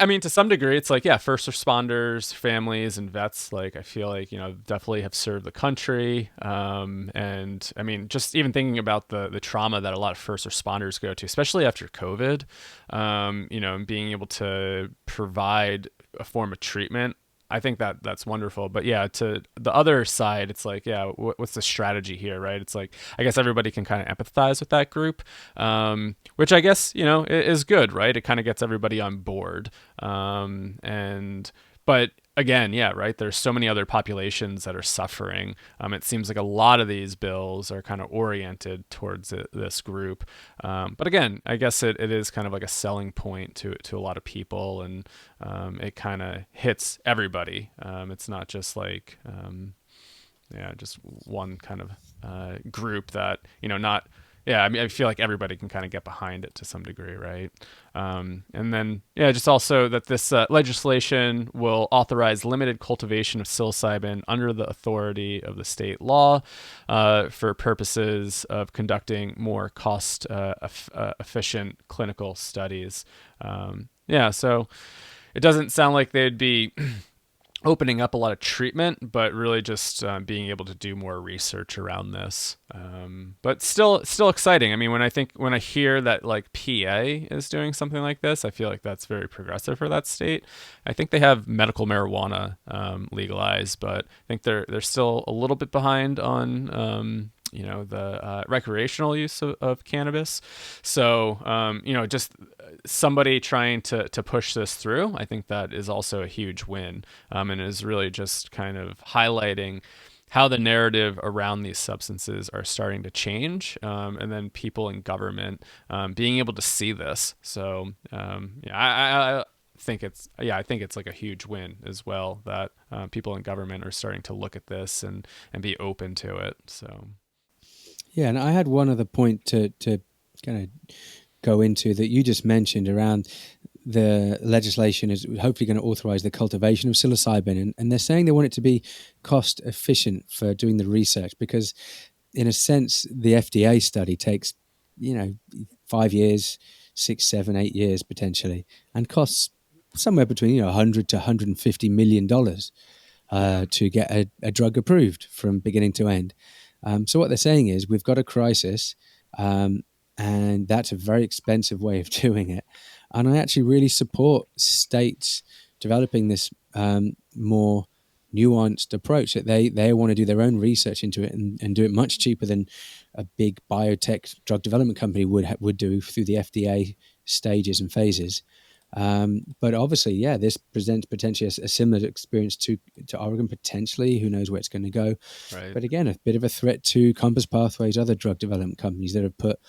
I mean, to some degree, it's like, yeah, first responders, families, and vets, like, I feel like, definitely have served the country. And I mean, just even thinking about the trauma that a lot of first responders go to, especially after COVID, and being able to provide a form of treatment, I think that that's wonderful. But yeah, to the other side, it's like, yeah, what's the strategy here, right? It's like, I guess everybody can kind of empathize with that group, which I guess, is good, right? It kind of gets everybody on board. But again, yeah, right. There's so many other populations that are suffering. It seems like a lot of these bills are kind of oriented towards this group. But again, I guess it is kind of like a selling point to a lot of people, and it kind of hits everybody. It's not just like, just one kind of group that, not. Yeah, I mean, I feel like everybody can kind of get behind it to some degree, right? And then, yeah, just also that this legislation will authorize limited cultivation of psilocybin under the authority of the state law for purposes of conducting more cost efficient clinical studies. So it doesn't sound like they'd be opening up a lot of treatment, but really just being able to do more research around this. But still exciting. I mean, when I hear that like PA is doing something like this, I feel like that's very progressive for that state. I think they have medical marijuana legalized, but I think they're still a little bit behind on the recreational use of cannabis. So, just somebody trying to push this through, I think that is also a huge win, and is really just kind of highlighting how the narrative around these substances are starting to change, and then people in government being able to see this. So, I think it's like a huge win as well that people in government are starting to look at this and be open to it. So. Yeah, and I had one other point to kind of go into that you just mentioned around the legislation is hopefully going to authorize the cultivation of psilocybin. And they're saying they want it to be cost efficient for doing the research because, in a sense, the FDA study takes, 5 years, 6, 7, 8 years potentially, and costs somewhere between, $100 to $150 million to get a drug approved from beginning to end. So what they're saying is we've got a crisis, and that's a very expensive way of doing it. And I actually really support states developing this more nuanced approach that they want to do their own research into it and do it much cheaper than a big biotech drug development company would do through the FDA stages and phases. But obviously, yeah, this presents potentially a similar experience to Oregon, potentially. Who knows where it's going to go? Right. But again, a bit of a threat to Compass Pathways, other drug development companies that have put,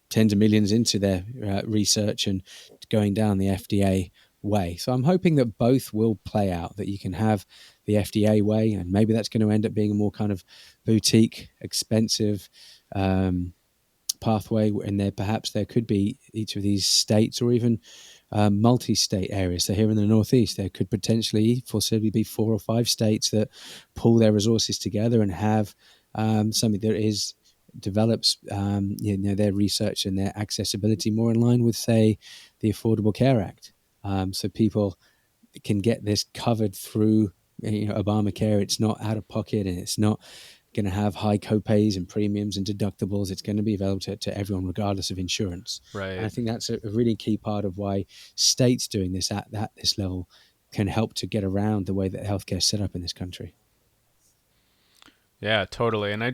tens of millions into their research and going down the FDA way. So I'm hoping that both will play out, that you can have the FDA way, and maybe that's going to end up being a more kind of boutique, expensive pathway, and there could be each of these states or even multi-state areas. So here in the Northeast, there could potentially foreseeably be 4 or 5 states that pull their resources together and have something that develops their research and their accessibility more in line with, say, the Affordable Care Act. So people can get this covered through Obamacare. It's not out of pocket, and it's not going to have high copays and premiums and deductibles. It's going to be available to everyone regardless of insurance. And I Right. think that's a really key part of why states doing this at this level can help to get around the way that healthcare is set up in this country. Yeah, totally. And I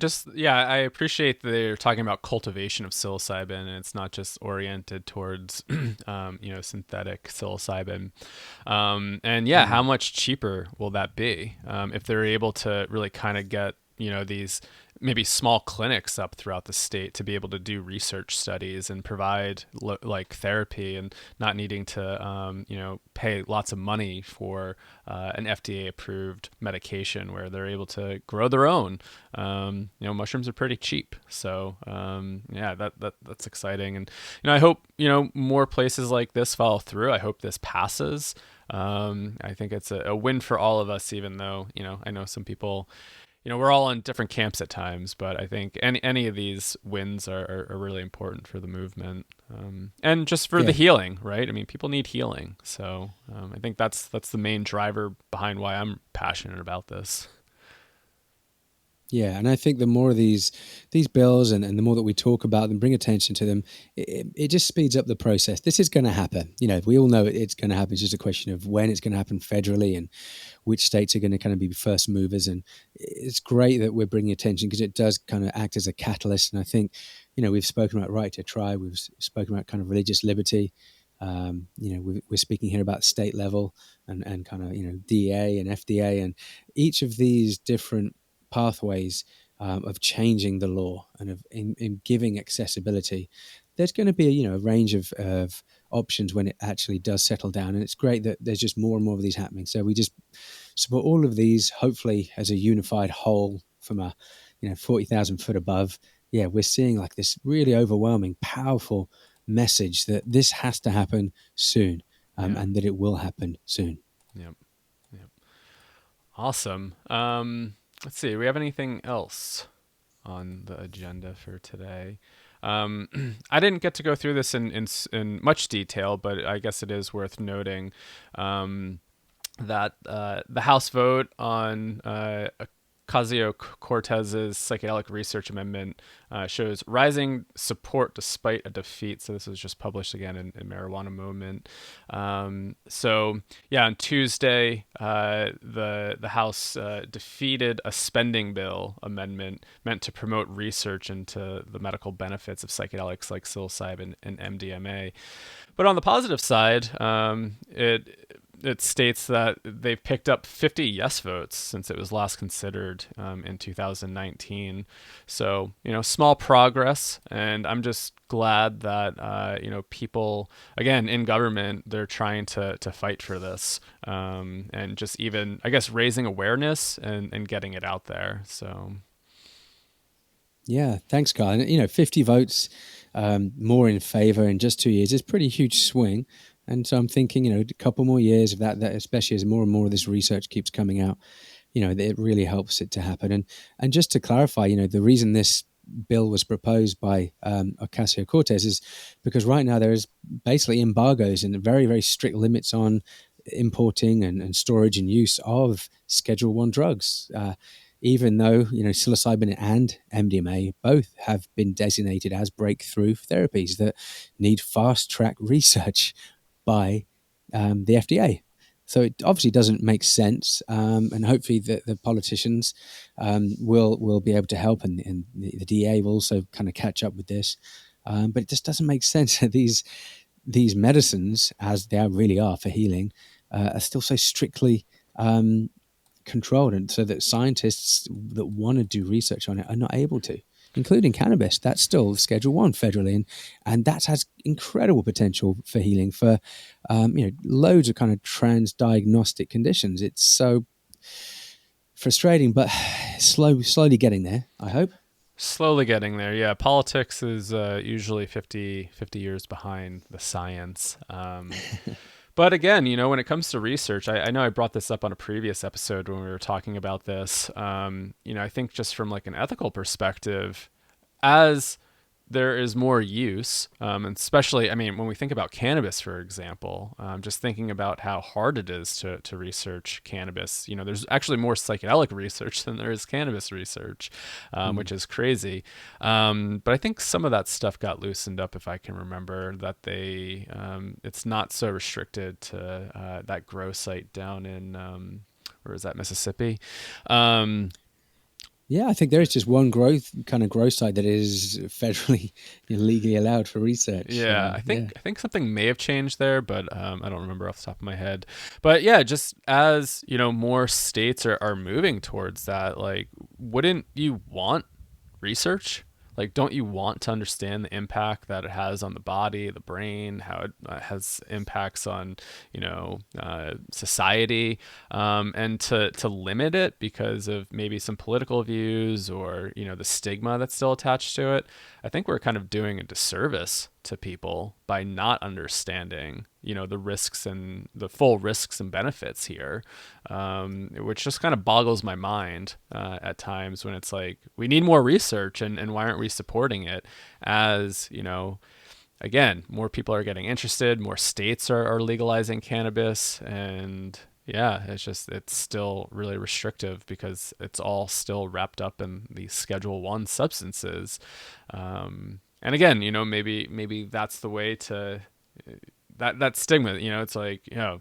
appreciate that they're talking about cultivation of psilocybin, and it's not just oriented towards, synthetic psilocybin. And yeah, how Mm. much cheaper will that be if they're able to really kind of get, these maybe small clinics up throughout the state to be able to do research studies and provide like therapy, and not needing to pay lots of money for an FDA approved medication, where they're able to grow their own. Mushrooms are pretty cheap, so yeah, that's exciting. And I hope more places like this follow through. I hope this passes. I think it's a win for all of us, even though I know some people, we're all in different camps at times, but I think any of these wins are really important for the movement, and just for the Yeah. healing, right? I mean, people need healing, so I think that's the main driver behind why I'm passionate about this. Yeah, and I think the more of these bills, and the more that we talk about them, bring attention to them, it just speeds up the process. This is going to happen. We all know it's going to happen. It's just a question of when it's going to happen federally, and which states are going to kind of be first movers. And it's great that we're bringing attention, because it does kind of act as a catalyst. And I think, we've spoken about right to try. We've spoken about kind of religious liberty. We're speaking here about state level, and kind of, DEA and FDA, and each of these different pathways of changing the law, and of in giving accessibility. There's going to be a range of options when it actually does settle down, and it's great that there's just more and more of these happening. So we just support all of these, hopefully as a unified whole from a 40,000 foot above. Yeah, we're seeing like this really overwhelming, powerful message that this has to happen soon, Yeah. and that it will happen soon. Yep. Yep. Awesome. Let's see. Do we have anything else on the agenda for today? I didn't get to go through this in much detail, but I guess it is worth noting that the House vote on Ocasio-Cortez's psychedelic research amendment shows rising support despite a defeat. So this was just published again in Marijuana Moment. So yeah, on Tuesday, the House defeated a spending bill amendment meant to promote research into the medical benefits of psychedelics like psilocybin and MDMA. But on the positive side, it states that they've picked up 50 yes votes since it was last considered in 2019. So, small progress. And I'm just glad that, people, again, in government, they're trying to fight for this, and just even, I guess, raising awareness and getting it out there. So. Yeah, thanks, Carl. And 50 votes more in favor in just 2 years is a pretty huge swing. And so I'm thinking, a couple more years of that, especially as more and more of this research keeps coming out, it really helps it to happen. And just to clarify, the reason this bill was proposed by Ocasio-Cortez is because right now there is basically embargoes and very, very strict limits on importing and storage and use of Schedule 1 drugs. Even though psilocybin and MDMA both have been designated as breakthrough therapies that need fast track research by the FDA. So it obviously doesn't make sense, and hopefully the politicians will be able to help, and the DEA will also kind of catch up with this. But it just doesn't make sense that these medicines, as they really are for healing, are still so strictly controlled, and so that scientists that want to do research on it are not able to, including cannabis. That's still Schedule 1 federally, and that has incredible potential for healing for loads of kind of transdiagnostic conditions. It's so frustrating, but slowly getting there, I hope. Slowly getting there. Yeah, politics is usually 50 years behind the science. But again, when it comes to research, I know I brought this up on a previous episode when we were talking about this. I think just from like an ethical perspective, as there is more use, and especially, I mean, when we think about cannabis, for example, just thinking about how hard it is to research cannabis, there's actually more psychedelic research than there is cannabis research, which is crazy. But I think some of that stuff got loosened up, if I can remember, that it's not so restricted to that grow site down in, where is that, Mississippi? Yeah, I think there is just one grow site that is federally legally allowed for research. Yeah, I think something may have changed there, but I don't remember off the top of my head. But yeah, just as more states are moving towards that, like, wouldn't you want research? Like, don't you want to understand the impact that it has on the body, the brain, how it has impacts on, society, and to limit it because of maybe some political views or, the stigma that's still attached to it? I think we're kind of doing a disservice to people by not understanding, the risks and the full risks and benefits here, which just kind of boggles my mind at times when it's like, we need more research, and why aren't we supporting it? As, again, more people are getting interested, more states are legalizing cannabis, and yeah, it's still really restrictive because it's all still wrapped up in these Schedule 1 substances. And again, maybe that's the way to that stigma, it's like, no,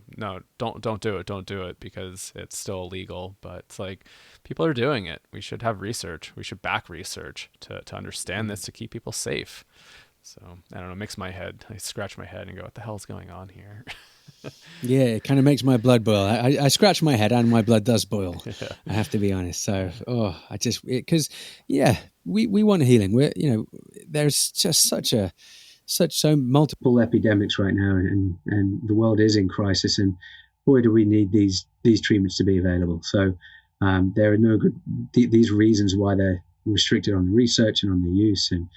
don't do it because it's still illegal. But it's like, people are doing it. We should have research. We should back research to understand this, to keep people safe. So I don't know, I scratch my head and go, what the hell's going on here? Yeah, it kind of makes my blood boil. I scratch my head and my blood does boil. Yeah. I have to be honest. So, because we want healing. There's just so multiple epidemics right now, and the world is in crisis. And boy, do we need these treatments to be available. So, there are no good these reasons why they're restricted on the research and on the use, and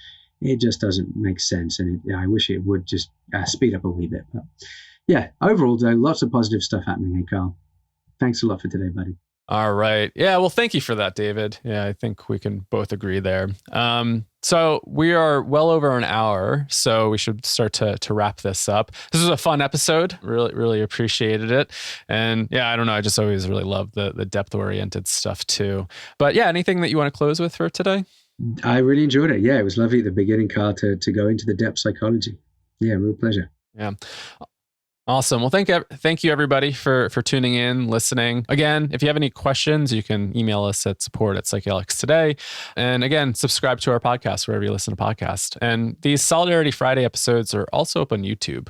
it just doesn't make sense. And I wish it would just speed up a wee bit. But yeah, overall, though, lots of positive stuff happening here, Carl. Thanks a lot for today, buddy. All right. Yeah, well, thank you for that, David. Yeah, I think we can both agree there. So we are well over an hour, so we should start to wrap this up. This was a fun episode. Really, really appreciated it. And yeah, I don't know, I just always really love the depth-oriented stuff too. But yeah, anything that you want to close with for today? I really enjoyed it. Yeah, it was lovely at the beginning, Carl, to go into the depth psychology. Yeah, real pleasure. Yeah. Awesome. Well, thank you everybody for tuning in, listening. Again, if you have any questions, you can email us at support@psychedelics today. And again, subscribe to our podcast wherever you listen to podcasts. And these Solidarity Friday episodes are also up on YouTube.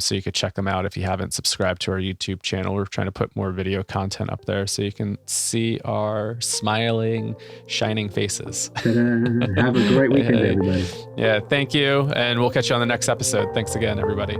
So you could check them out if you haven't subscribed to our YouTube channel. We're trying to put more video content up there so you can see our smiling, shining faces. Have a great weekend, everybody. Yeah, thank you. And we'll catch you on the next episode. Thanks again, everybody.